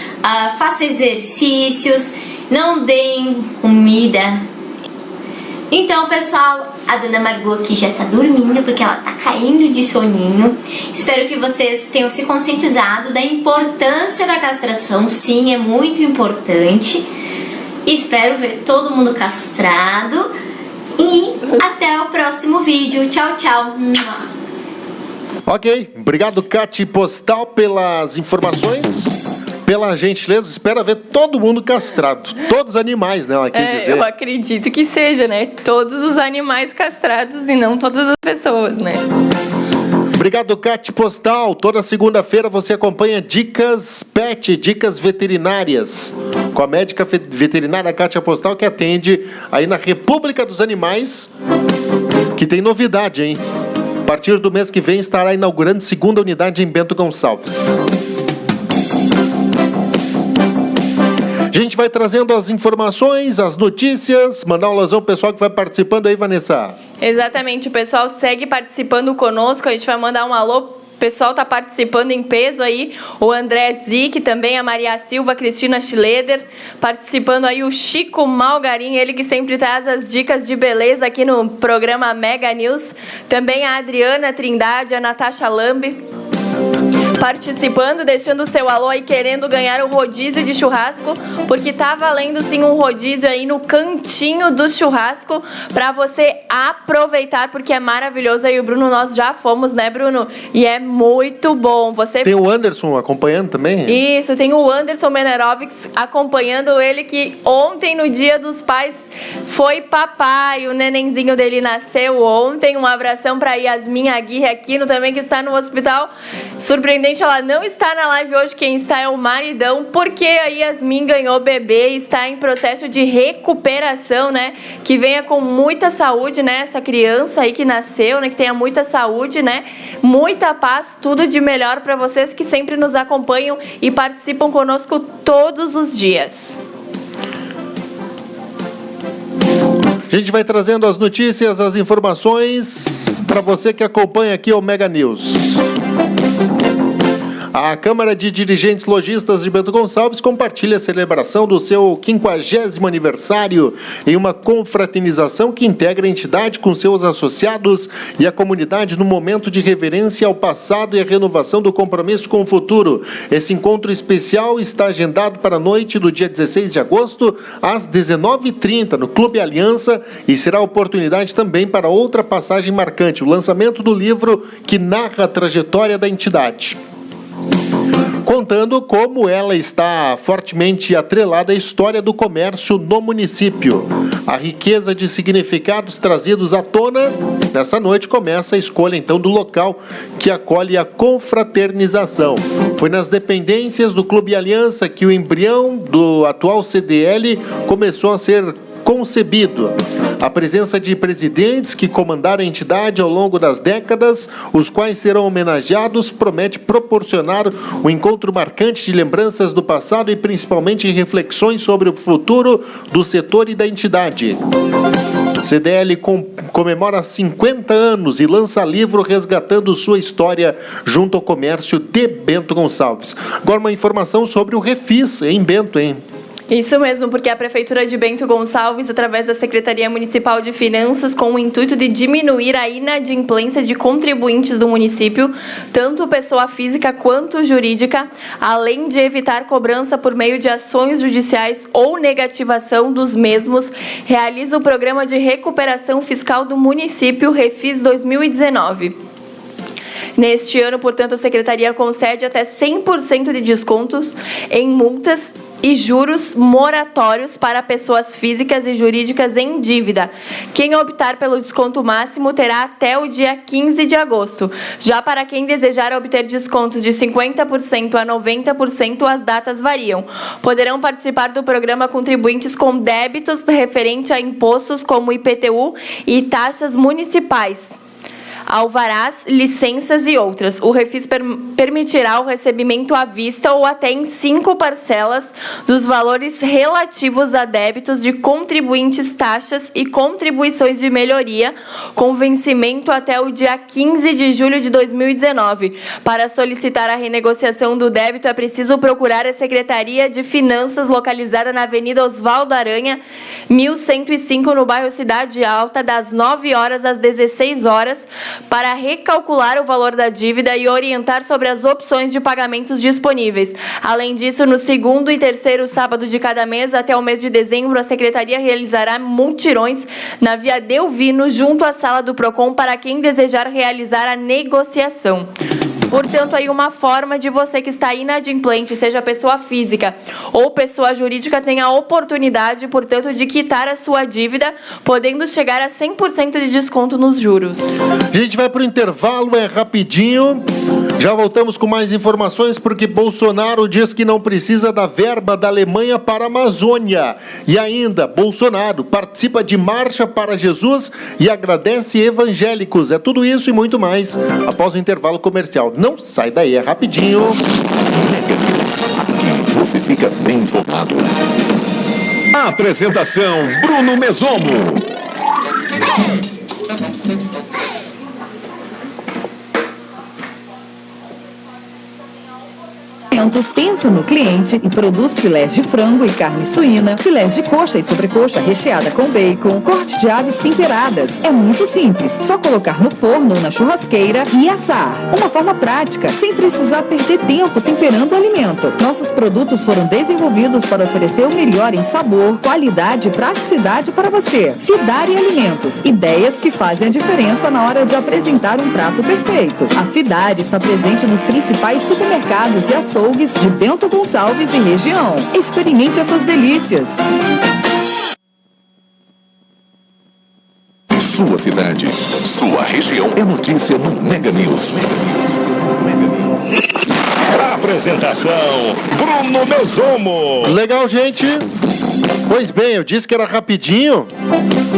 faça exercícios, não deem comida. Então, pessoal, a dona Margot aqui já tá dormindo porque ela tá caindo de soninho. Espero que vocês tenham se conscientizado da importância da castração. Sim, é muito importante. Espero ver todo mundo castrado. E até o próximo vídeo. Tchau, tchau. Ok, obrigado, Cati Postal, pelas informações. Pela gentileza, espera ver todo mundo castrado. Todos os animais, né? Ela quis dizer. Eu acredito que seja, né? Todos os animais castrados e não todas as pessoas, né? Obrigado, Cati Postal. Toda segunda-feira você acompanha Dicas Pet, Dicas Veterinárias, com a médica veterinária Cátia Postal, que atende aí na República dos Animais, que tem novidade, hein? A partir do mês que vem estará inaugurando segunda unidade em Bento Gonçalves. Gente, gente vai trazendo as informações, as notícias, mandar um alôzão pro pessoal que vai participando aí, Vanessa. Exatamente, o pessoal segue participando conosco, a gente vai mandar um alô. O pessoal está participando em peso aí, o André Zic, também a Maria Silva, Cristina Schleder, participando aí o Chico Malgarim, ele que sempre traz as dicas de beleza aqui no programa Mega News, também a Adriana Trindade, a Natasha Lambi, participando, deixando o seu alô aí, querendo ganhar o rodízio de churrasco, porque tá valendo sim um rodízio aí no cantinho do churrasco para você aproveitar, porque é maravilhoso. Aí o Bruno, nós já fomos, né, Bruno? E é muito bom. Você tem o Anderson acompanhando também? Isso, tem o Anderson Menerovics acompanhando ele, que ontem, no Dia dos Pais, foi papai, o nenenzinho dele nasceu ontem. Um abração para Yasmin Aguirre Aquino também, que está no hospital. Surpreendente, ela não está na live hoje, quem está é o maridão, porque a Yasmin ganhou bebê e está em processo de recuperação, né? Que venha com muita saúde, né? Essa criança aí que nasceu, né? Que tenha muita saúde, né? Muita paz, tudo de melhor para vocês que sempre nos acompanham e participam conosco todos os dias. A gente vai trazendo as notícias, as informações para você que acompanha aqui o Mega News. A Câmara de Dirigentes Lojistas de Bento Gonçalves compartilha a celebração do seu 50º aniversário em uma confraternização que integra a entidade com seus associados e a comunidade no momento de reverência ao passado e a renovação do compromisso com o futuro. Esse encontro especial está agendado para a noite do dia 16 de agosto, às 19h30, no Clube Aliança, e será oportunidade também para outra passagem marcante, o lançamento do livro que narra a trajetória da entidade, contando como ela está fortemente atrelada à história do comércio no município. A riqueza de significados trazidos à tona, nessa noite começa a escolha então do local que acolhe a confraternização. Foi nas dependências do Clube Aliança que o embrião do atual CDL começou a ser concebido. A presença de presidentes que comandaram a entidade ao longo das décadas, os quais serão homenageados, promete proporcionar um encontro marcante de lembranças do passado e principalmente reflexões sobre o futuro do setor e da entidade. CDL comemora 50 anos e lança livro resgatando sua história junto ao comércio de Bento Gonçalves. Agora uma informação sobre o Refis em Bento, hein? Isso mesmo, porque a Prefeitura de Bento Gonçalves, através da Secretaria Municipal de Finanças, com o intuito de diminuir a inadimplência de contribuintes do município, tanto pessoa física quanto jurídica, além de evitar cobrança por meio de ações judiciais ou negativação dos mesmos, realiza o Programa de Recuperação Fiscal do Município, Refis 2019. Neste ano, portanto, a Secretaria concede até 100% de descontos em multas e juros moratórios para pessoas físicas e jurídicas em dívida. Quem optar pelo desconto máximo terá até o dia 15 de agosto. Já para quem desejar obter descontos de 50% a 90%, as datas variam. Poderão participar do programa contribuintes com débitos referente a impostos como IPTU e taxas municipais, alvarás, licenças e outras. O Refis permitirá o recebimento à vista ou até em 5 parcelas dos valores relativos a débitos de contribuintes, taxas e contribuições de melhoria, com vencimento até o dia 15 de julho de 2019. Para solicitar a renegociação do débito, é preciso procurar a Secretaria de Finanças, localizada na Avenida Osvaldo Aranha, 1105, no bairro Cidade Alta, das 9 horas às 16 horas, para recalcular o valor da dívida e orientar sobre as opções de pagamentos disponíveis. Além disso, no segundo e terceiro sábado de cada mês, até o mês de dezembro, a Secretaria realizará multirões na Via Delvino, junto à sala do PROCON, para quem desejar realizar a negociação. Portanto, aí uma forma de você que está inadimplente, seja pessoa física ou pessoa jurídica, tenha a oportunidade, portanto, de quitar a sua dívida, podendo chegar a 100% de desconto nos juros. A gente vai para o intervalo, é rapidinho. Já voltamos com mais informações, porque Bolsonaro diz que não precisa da verba da Alemanha para a Amazônia. E ainda, Bolsonaro participa de Marcha para Jesus e agradece evangélicos. É tudo isso e muito mais após o intervalo comercial. Não sai daí, é rapidinho. Mega News. Aqui você fica bem informado. Apresentação Bruno Mesomo. Pensa no cliente e produz filés de frango e carne suína, filés de coxa e sobrecoxa recheada com bacon, corte de aves temperadas. É muito simples, só colocar no forno ou na churrasqueira e assar. Uma forma prática, sem precisar perder tempo temperando o alimento. Nossos produtos foram desenvolvidos para oferecer o melhor em sabor, qualidade e praticidade para você. Fidari Alimentos, ideias que fazem a diferença na hora de apresentar um prato perfeito. A Fidari está presente nos principais supermercados e açougues de Bento Gonçalves e região. Experimente essas delícias. Sua cidade, sua região é notícia no Mega News. Apresentação Bruno Mesomo. Legal, gente. Pois bem, eu disse que era rapidinho.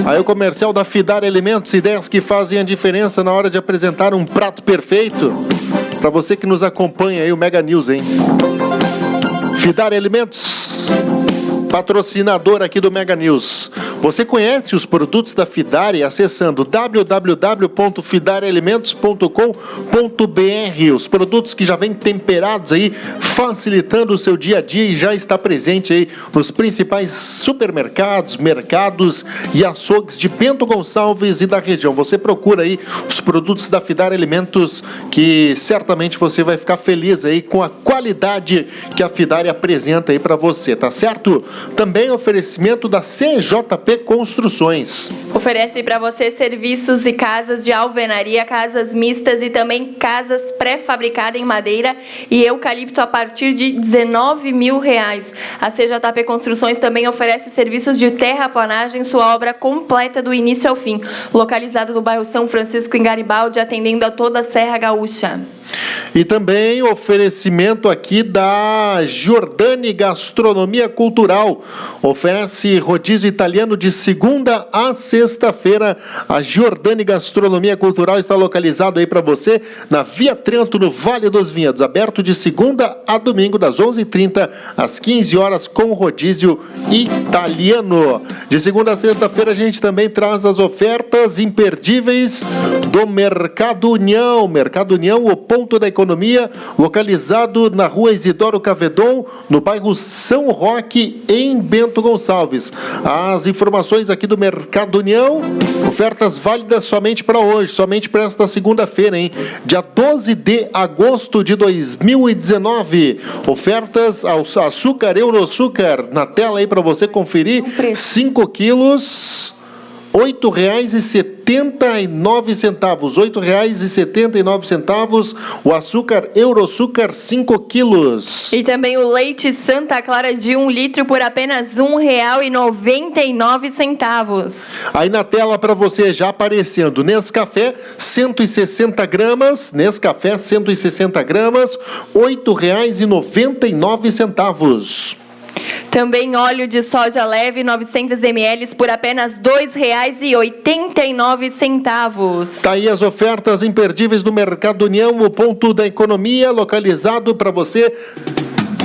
Aí o comercial da Fidari Alimentos, ideias que fazem a diferença na hora de apresentar um prato perfeito. Para você que nos acompanha aí, o Mega News, hein? Fidari Alimentos, patrocinador aqui do Mega News. Você conhece os produtos da Fidari acessando www.fidarialimentos.com.br. Os produtos que já vêm temperados aí, facilitando o seu dia a dia e já está presente aí nos principais supermercados, mercados e açougues de Bento Gonçalves e da região. Você procura aí os produtos da Fidari Alimentos, que certamente você vai ficar feliz aí com a qualidade que a Fidari apresenta aí para você, tá certo? Também oferecimento da CJP Construções. Oferece para você serviços e casas de alvenaria, casas mistas e também casas pré-fabricadas em madeira e eucalipto a partir de R$19 mil. A CJP Construções também oferece serviços de terraplanagem, sua obra completa do início ao fim. Localizado no bairro São Francisco, em Garibaldi, atendendo a toda a Serra Gaúcha. E também oferecimento aqui da Giordani Gastronomia Cultural. Oferece rodízio italiano de segunda a sexta-feira. A Giordani Gastronomia Cultural está localizado aí para você na Via Trento, no Vale dos Vinhedos. Aberto de segunda a domingo, das 11h30 às 15 horas, com rodízio italiano. De segunda a sexta-feira a gente também traz as ofertas imperdíveis do Mercado União. Mercado União, o ponto da economia, localizado na rua Isidoro Cavedon, no bairro São Roque, em Bento Gonçalves. As informações aqui do Mercado União, ofertas válidas somente para hoje, somente para esta segunda-feira, hein? Dia 12 de agosto de 2019. Ofertas ao açúcar Euroçúcar, na tela aí para você conferir. 5 quilos, R$ 8,79. R$ 8,79. O açúcar Euroçúcar 5 quilos. E também o leite Santa Clara de 1 litro por apenas R$ 1,99. Aí na tela para você já aparecendo Nescafé 160 gramas. Nescafé 160 gramas, R$ 8,99. Também óleo de soja leve 900 ml por apenas R$ 2,89. Tá aí as ofertas imperdíveis do Mercado União, o ponto da economia, localizado para você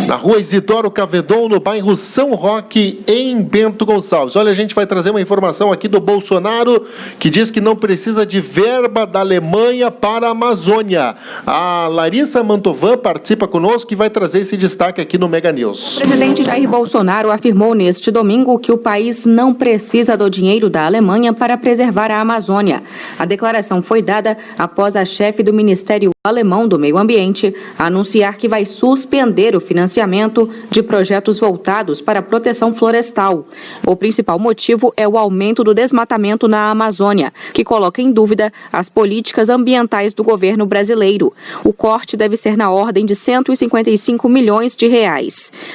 na rua Isidoro Cavedon, no bairro São Roque, em Bento Gonçalves. Olha, a gente vai trazer uma informação aqui do Bolsonaro, que diz que não precisa de verba da Alemanha para a Amazônia. A Larissa Mantovan participa conosco e vai trazer esse destaque aqui no Mega News. O presidente Jair Bolsonaro afirmou neste domingo que o país não precisa do dinheiro da Alemanha para preservar a Amazônia. A declaração foi dada após a chefe do Ministério Alemão do Meio Ambiente anunciar que vai suspender o financiamento de projetos voltados para a proteção florestal. O principal motivo é o aumento do desmatamento na Amazônia, que coloca em dúvida as políticas ambientais do governo brasileiro. O corte deve ser na ordem de R$ 155 milhões.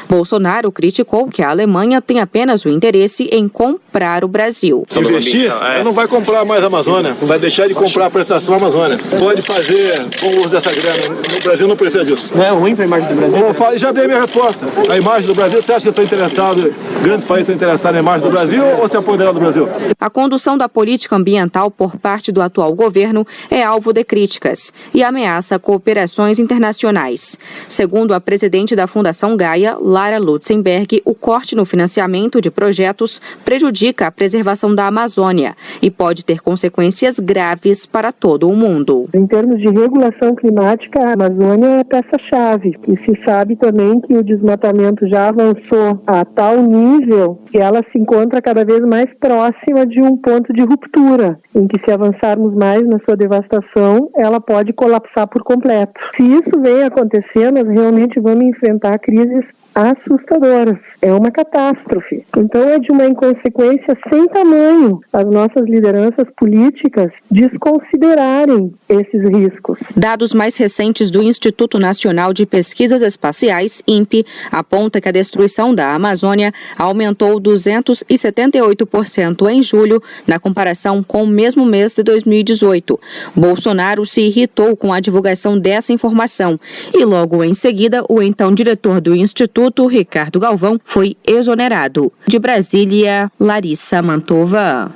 Bolsonaro criticou que a Alemanha tem apenas o interesse em comprar o Brasil. Se investir, não vai comprar mais a Amazônia, vai deixar de comprar a prestação Amazônia. Pode fazer bom uso dessa grana. O Brasil não precisa disso. Não é ruim para a imagem do Brasil? Já dei minha resposta. A imagem do Brasil, você acha que eu estou interessado, grandes países estão interessados na imagem do Brasil ou se apoderar do Brasil? A condução da política ambiental por parte do atual governo é alvo de críticas e ameaça cooperações internacionais. Segundo a presidente da Fundação Gaia, Lara Lutzenberg, o corte no financiamento de projetos prejudica a preservação da Amazônia e pode ter consequências graves para todo o mundo. Em termos de regulação climática, a Amazônia é peça-chave. E se sabe também que o desmatamento já avançou a tal nível que ela se encontra cada vez mais próxima de um ponto de ruptura, em que se avançarmos mais na sua devastação, ela pode colapsar por completo. Se isso vem acontecer, nós realmente vamos enfrentar crises assustadoras. É uma catástrofe. Então é de uma inconsequência sem tamanho as nossas lideranças políticas desconsiderarem esses riscos. Dados mais recentes do Instituto Nacional de Pesquisas Espaciais, INPE, aponta que a destruição da Amazônia aumentou 278% em julho, na comparação com o mesmo mês de 2018. Bolsonaro se irritou com a divulgação dessa informação e logo em seguida o então diretor do Instituto, Ricardo Galvão, foi exonerado. De Brasília, Larissa Mantova.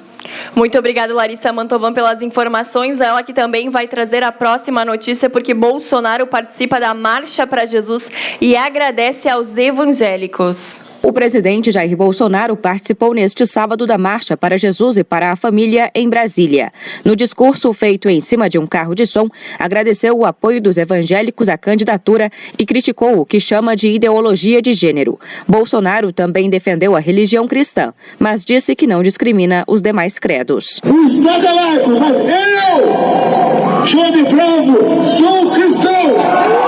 Muito obrigada, Larissa Mantovan, pelas informações. Ela que também vai trazer a próxima notícia, porque Bolsonaro participa da Marcha para Jesus e agradece aos evangélicos. O presidente Jair Bolsonaro participou neste sábado da Marcha para Jesus e para a Família em Brasília. No discurso feito em cima de um carro de som, agradeceu o apoio dos evangélicos à candidatura e criticou o que chama de ideologia de gênero. Bolsonaro também defendeu a religião cristã, mas disse que não discrimina os demais credos. O Estado é laico, mas eu, João de Bravo, sou cristão.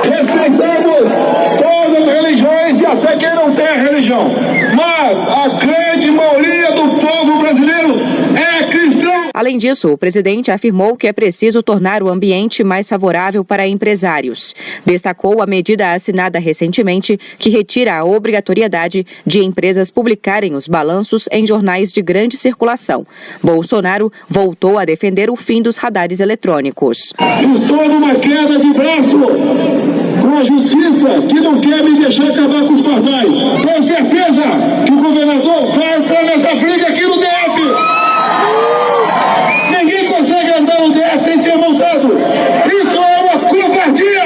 Respeitamos todas as religiões e até quem não tem a religião. Mas a grande maioria do povo brasileiro é cristão. Além disso, o presidente afirmou que é preciso tornar o ambiente mais favorável para empresários. Destacou a medida assinada recentemente que retira a obrigatoriedade de empresas publicarem os balanços em jornais de grande circulação. Bolsonaro voltou a defender o fim dos radares eletrônicos. Estou numa queda de braço com a justiça que não quer me deixar acabar com os pardais. Tenho certeza que o governador vai entrar nessa briga aqui no DF. Ninguém consegue andar no DF sem ser multado. Isso é uma covardia.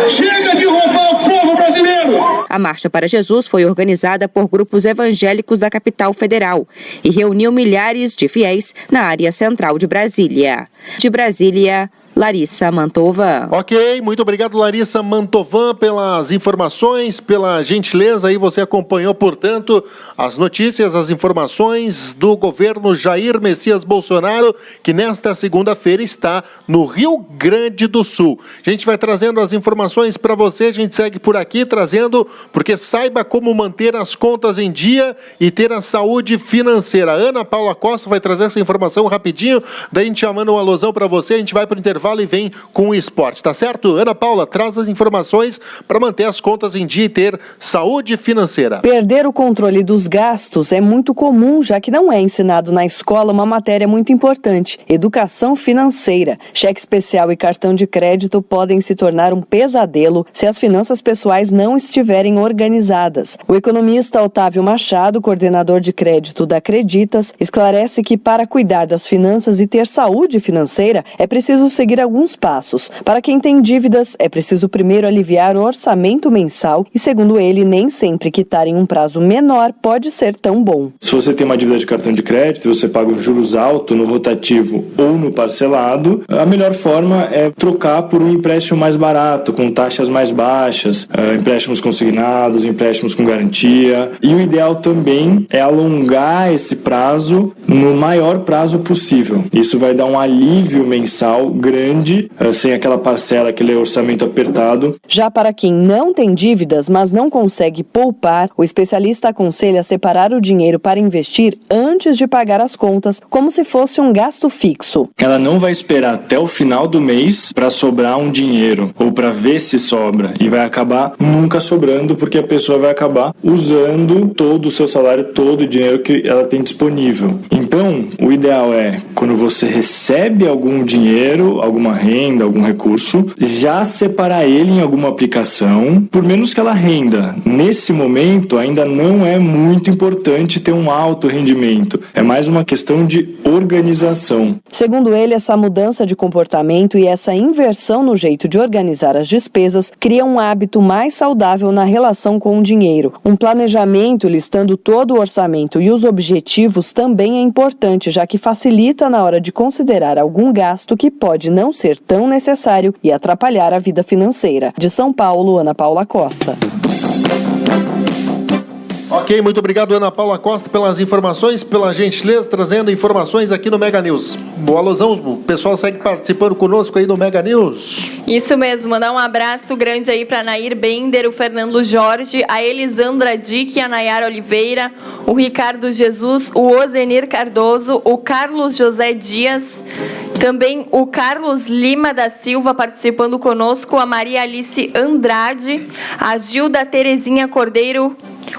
Chega de roubar o povo brasileiro. A Marcha para Jesus foi organizada por grupos evangélicos da capital federal e reuniu milhares de fiéis na área central de Brasília. De Brasília, Larissa Mantova. Ok, muito obrigado, Larissa Mantovan, pelas informações, pela gentileza. Aí você acompanhou, portanto, as notícias, as informações do governo Jair Messias Bolsonaro, que nesta segunda-feira está no Rio Grande do Sul. A gente vai trazendo as informações para você, a gente segue por aqui trazendo, porque saiba como manter as contas em dia e ter a saúde financeira. Ana Paula Costa vai trazer essa informação rapidinho, daí a gente já manda um alusão para você, a gente vai para o intervalo e vem com o esporte, tá certo? Ana Paula, traz as informações para manter as contas em dia e ter saúde financeira. Perder o controle dos gastos é muito comum, já que não é ensinado na escola uma matéria muito importante, educação financeira. Cheque especial e cartão de crédito podem se tornar um pesadelo se as finanças pessoais não estiverem organizadas. O economista Otávio Machado, coordenador de crédito da Creditas, esclarece que para cuidar das finanças e ter saúde financeira é preciso seguir alguns passos. Para quem tem dívidas, é preciso primeiro aliviar o orçamento mensal e, segundo ele, nem sempre quitar em um prazo menor pode ser tão bom. Se você tem uma dívida de cartão de crédito e você paga um juros alto no rotativo ou no parcelado, a melhor forma é trocar por um empréstimo mais barato, com taxas mais baixas, empréstimos consignados, empréstimos com garantia. E o ideal também é alongar esse prazo no maior prazo possível. Isso vai dar um alívio mensal grande, sem aquela parcela, aquele orçamento apertado. Já para quem não tem dívidas, mas não consegue poupar, o especialista aconselha separar o dinheiro para investir antes de pagar as contas, como se fosse um gasto fixo. Ela não vai esperar até o final do mês para sobrar um dinheiro, ou para ver se sobra, e vai acabar nunca sobrando, porque a pessoa vai acabar usando todo o seu salário, todo o dinheiro que ela tem disponível. Então, o ideal é, quando você recebe algum dinheiro, alguma renda, algum recurso, já separar ele em alguma aplicação, por menos que ela renda. Nesse momento, ainda não é muito importante ter um alto rendimento. É mais uma questão de organização. Segundo ele, essa mudança de comportamento e essa inversão no jeito de organizar as despesas cria um hábito mais saudável na relação com o dinheiro. Um planejamento listando todo o orçamento e os objetivos também é importante, já que facilita na hora de considerar algum gasto que pode não ser tão necessário e atrapalhar a vida financeira. De São Paulo, Ana Paula Costa. Ok, muito obrigado, Ana Paula Costa, pelas informações, pela gentileza, trazendo informações aqui no Mega News. Boa alusão, o pessoal segue participando conosco aí no Mega News. Isso mesmo, mandar um abraço grande aí para Nair Bender, o Fernando Jorge, a Elisandra Dick, a Nayara Oliveira, o Ricardo Jesus, o Ozenir Cardoso, o Carlos José Dias, também o Carlos Lima da Silva participando conosco, a Maria Alice Andrade, a Gilda Terezinha Cordeiro,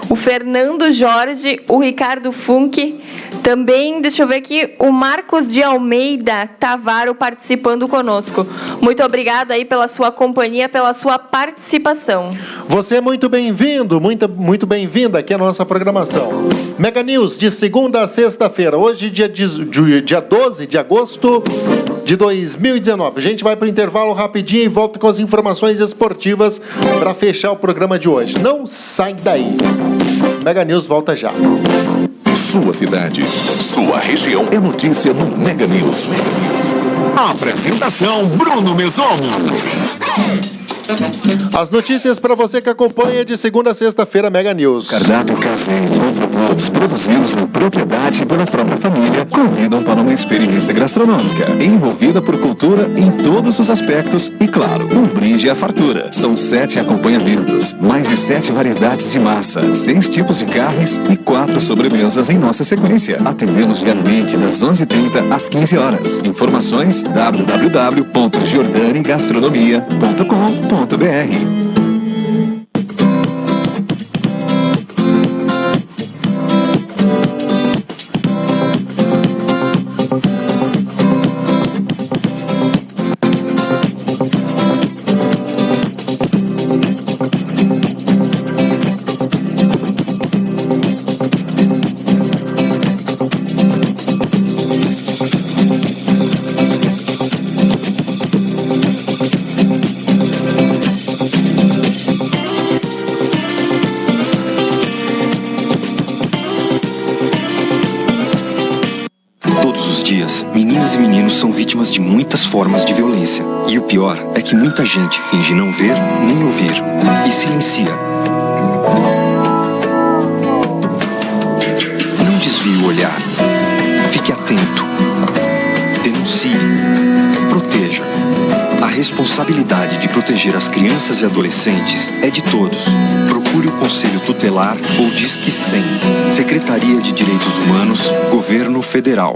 o Fernando Jorge, o Ricardo Funk, também, deixa eu ver aqui, o Marcos de Almeida Tavaro participando conosco. Muito obrigado aí pela sua companhia, pela sua participação. Você é muito bem-vindo, muito bem-vinda aqui à nossa programação. Mega News, de segunda a sexta-feira, hoje dia 12 de agosto de 2019. A gente vai para o intervalo rapidinho e volta com as informações esportivas para fechar o programa de hoje. Não sai daí. Mega News volta já. Sua cidade, sua região é notícia no Mega News. Apresentação Bruno Mesomo. As notícias para você que acompanha de segunda a sexta-feira, Mega News. Cardápio caseiro com produtos produzidos na propriedade pela própria família convidam para uma experiência gastronômica envolvida por cultura em todos os aspectos e, claro, um brinde à fartura. São 7 acompanhamentos, mais de 7 variedades de massa, 6 tipos de carnes e 4 sobremesas em nossa sequência. Atendemos diariamente das 11h30 às 15 horas. Informações www.jordanigastronomia.com.br. Meninas e meninos são vítimas de muitas formas de violência. E o pior é que muita gente finge não ver nem ouvir e silencia. Não desvie o olhar. Fique atento. Denuncie. Proteja. A responsabilidade de proteger as crianças e adolescentes é de todos. Procure o Conselho Tutelar ou Disque 100. Secretaria de Direitos Humanos, Governo Federal.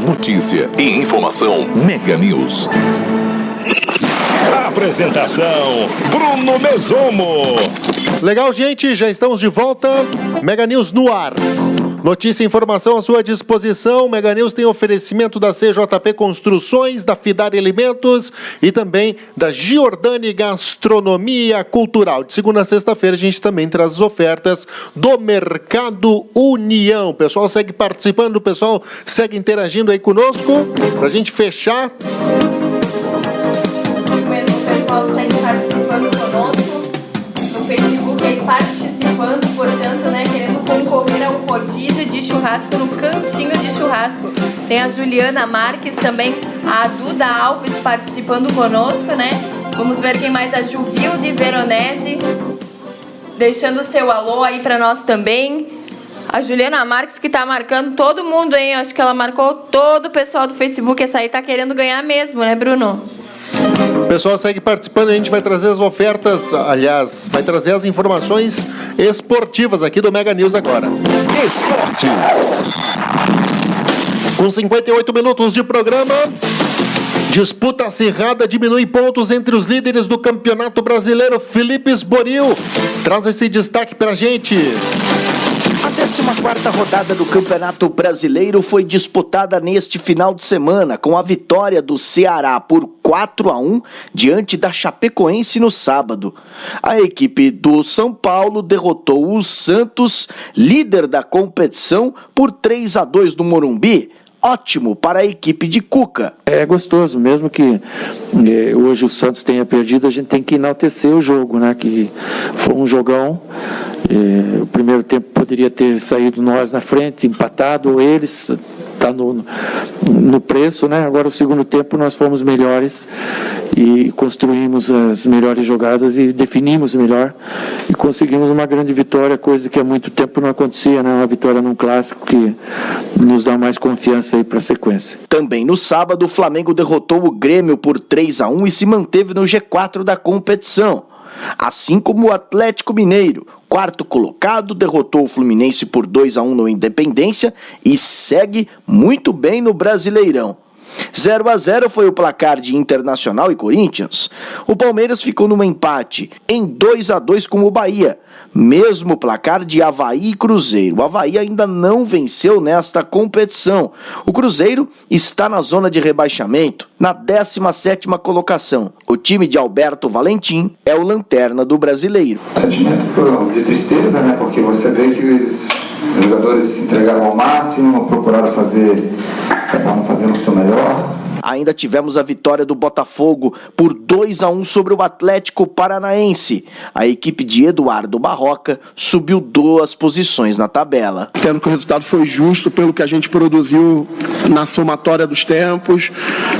Notícia e informação Mega News. Apresentação Bruno Mesomo. Legal, gente, já estamos de volta. Mega News no ar. Notícia e informação à sua disposição. Mega News tem oferecimento da CJP Construções, da Fidar Alimentos e também da Giordani Gastronomia Cultural. De segunda a sexta-feira a gente também traz as ofertas do Mercado União. O pessoal segue participando, o pessoal segue interagindo aí conosco pra gente fechar. O pessoal segue participando conosco no Facebook aí, participando, portanto, né, querendo concorrer ao rodízio de churrasco no Cantinho de Churrasco. Tem a Juliana Marques também, a Duda Alves participando conosco, né? Vamos ver quem mais, a Juvilde Veronese, deixando o seu alô aí pra nós também. A Juliana Marques que tá marcando todo mundo, hein? Acho que ela marcou todo o pessoal do Facebook. Essa aí tá querendo ganhar mesmo, né, Bruno? O pessoal segue participando, a gente vai trazer as ofertas, aliás, vai trazer as informações esportivas aqui do Mega News agora. Esportes. Com 58 minutos de programa, disputa acirrada diminui pontos entre os líderes do Campeonato Brasileiro. Felipe Esboril traz esse destaque pra gente. Até 14ª rodada do Campeonato Brasileiro foi disputada neste final de semana, com a vitória do Ceará por 4-1 diante da Chapecoense no sábado. A equipe do São Paulo derrotou o Santos, líder da competição, por 3-2 no Morumbi. Ótimo para a equipe de Cuca. É gostoso, mesmo que hoje o Santos tenha perdido, a gente tem que enaltecer o jogo, né? Que foi um jogão. O primeiro tempo poderia ter saído nós na frente, empatado, ou eles, está no preço, né? Agora o segundo tempo nós fomos melhores e construímos as melhores jogadas e definimos melhor e conseguimos uma grande vitória, coisa que há muito tempo não acontecia, né? Uma vitória num clássico que nos dá mais confiança aí para a sequência. Também no sábado o Flamengo derrotou o Grêmio por 3-1 e se manteve no G4 da competição. Assim como o Atlético Mineiro, quarto colocado, derrotou o Fluminense por 2-1 no Independência e segue muito bem no Brasileirão. 0-0 foi o placar de Internacional e Corinthians. O Palmeiras ficou num empate em 2-2 com o Bahia. Mesmo placar de Avaí e Cruzeiro. O Avaí ainda não venceu nesta competição. O Cruzeiro está na zona de rebaixamento, na 17ª colocação. O time de Alberto Valentim é o lanterna do Brasileiro. Sentimento de tristeza, né? Porque você vê que os jogadores se entregaram ao máximo, procuraram fazer, estavam fazendo o seu melhor. Ainda tivemos a vitória do Botafogo por 2-1 sobre o Atlético Paranaense. A equipe de Eduardo Barroca subiu 2 posições na tabela. Tendo que o resultado foi justo pelo que a gente produziu na somatória dos tempos,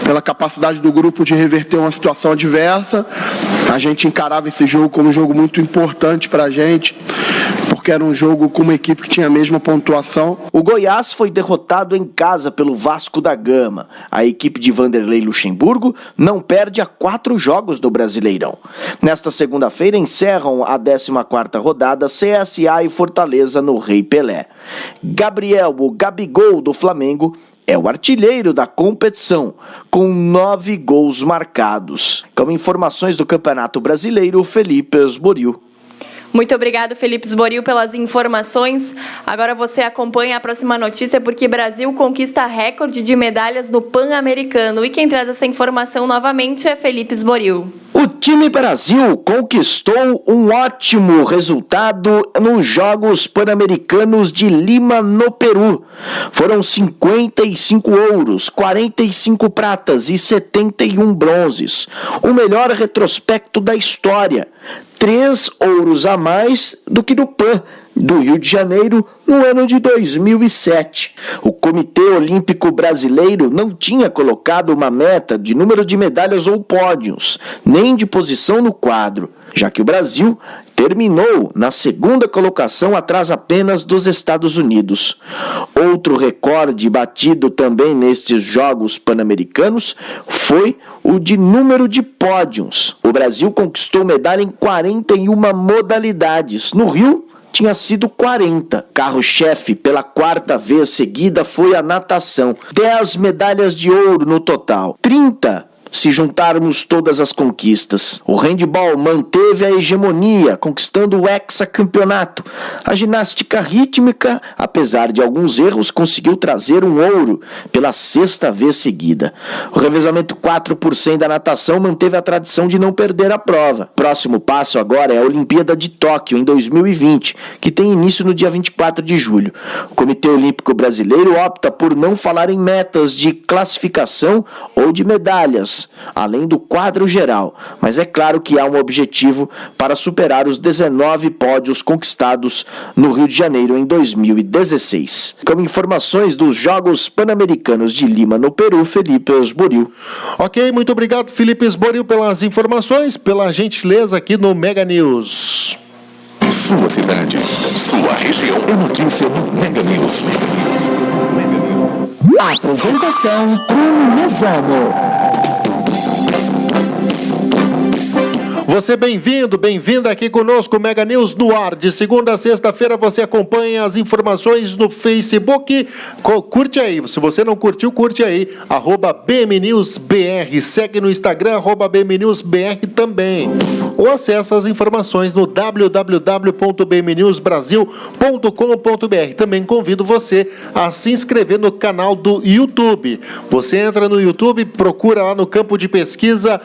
pela capacidade do grupo de reverter uma situação adversa. A gente encarava esse jogo como um jogo muito importante para a gente, porque era um jogo com uma equipe que tinha a mesma pontuação. O Goiás foi derrotado em casa pelo Vasco da Gama. A equipe de Vanderlei Luxemburgo não perde há 4 jogos do Brasileirão. Nesta segunda-feira encerram a 14ª rodada CSA e Fortaleza no Rei Pelé. Gabriel, o Gabigol do Flamengo, é o artilheiro da competição, com 9 gols marcados. Com informações do Campeonato Brasileiro, Felipe Esboril. Muito obrigado, Felipe Esboril, pelas informações. Agora você acompanha a próxima notícia, porque Brasil conquista recorde de medalhas no Pan-Americano. E quem traz essa informação novamente é Felipe Esboril. O time Brasil conquistou um ótimo resultado nos Jogos Pan-Americanos de Lima, no Peru. Foram 55 ouros, 45 pratas e 71 bronzes. O melhor retrospecto da história. 3 ouros a mais do que no PAN do Rio de Janeiro no ano de 2007. O Comitê Olímpico Brasileiro não tinha colocado uma meta de número de medalhas ou pódios, nem de posição no quadro, já que o Brasil terminou na 2ª colocação, atrás apenas dos Estados Unidos. Outro recorde batido também nestes Jogos Pan-Americanos foi o de número de pódios. O Brasil conquistou medalha em 41 modalidades. No Rio, tinha sido 40. Carro-chefe pela 4ª vez seguida foi a natação. 10 medalhas de ouro no total. 30 se juntarmos todas as conquistas. O handebol manteve a hegemonia, conquistando o hexacampeonato. A ginástica rítmica, apesar de alguns erros, conseguiu trazer um ouro pela 6ª vez seguida. O revezamento 4 por 100 da natação manteve a tradição de não perder a prova. Próximo passo agora é a Olimpíada de Tóquio, em 2020, que tem início no dia 24 de julho. O Comitê Olímpico Brasileiro opta por não falar em metas de classificação ou de medalhas, além do quadro geral, mas é claro que há um objetivo para superar os 19 pódios conquistados no Rio de Janeiro em 2016. Com informações dos Jogos Pan-Americanos de Lima, no Peru, Felipe Esboril. Ok, muito obrigado, Felipe Esboril, pelas informações, pela gentileza aqui no Mega News. Sua cidade, sua região é notícia no Mega News. Apresentação Bruno Mesano. Você bem-vindo, bem-vinda aqui conosco, Mega News no ar. De segunda a sexta-feira você acompanha as informações no Facebook. Curte aí, se você não curtiu, curte aí, @BMNewsBR. Segue no Instagram, @BMNewsBR também. ou acesse as informações no www.bmnewsbrasil.com.br. Também convido você a se inscrever no canal do YouTube. Você entra no YouTube, procura lá no campo de pesquisa,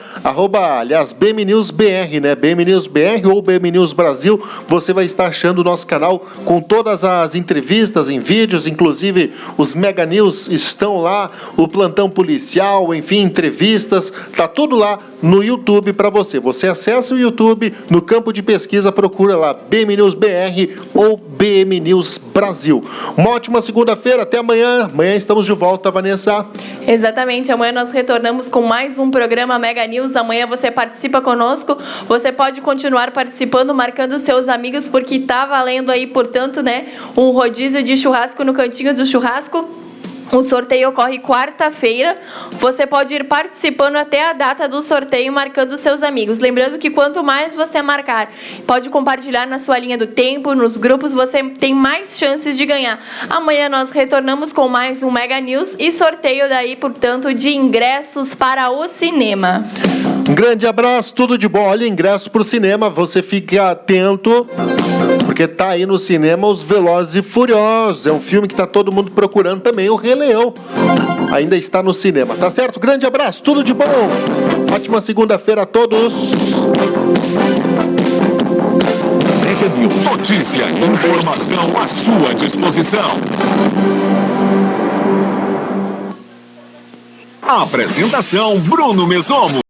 @BMNewsBR, né? BMNewsBR ou BMNews Brasil, você vai estar achando o nosso canal com todas as entrevistas em vídeos, inclusive os Mega News estão lá, o plantão policial, enfim, entrevistas, tá tudo lá no YouTube para você. Você acessa o YouTube, no campo de pesquisa, procura lá BMNewsBR ou BMNews Brasil. Uma ótima segunda-feira, até amanhã. Amanhã estamos de volta, Vanessa. Exatamente, amanhã nós retornamos com mais um programa Mega News. Amanhã você participa conosco, você pode continuar participando, marcando seus amigos, porque tá valendo aí, portanto, né, um rodízio de churrasco no Cantinho do Churrasco. O sorteio ocorre quarta-feira. Você pode ir participando até a data do sorteio, marcando seus amigos. Lembrando que quanto mais você marcar, pode compartilhar na sua linha do tempo, nos grupos, você tem mais chances de ganhar. Amanhã nós retornamos com mais um Mega News e sorteio daí, portanto, de ingressos para o cinema. Um grande abraço, tudo de bom. Olha, ingresso para o cinema, você fique atento, porque tá aí no cinema Os Velozes e Furiosos. É um filme que tá todo mundo procurando também. O Rei Leão ainda está no cinema, tá certo? Grande abraço, tudo de bom. Ótima segunda-feira a todos. Mega News. Notícia e informação à sua disposição. Apresentação Bruno Mesomo.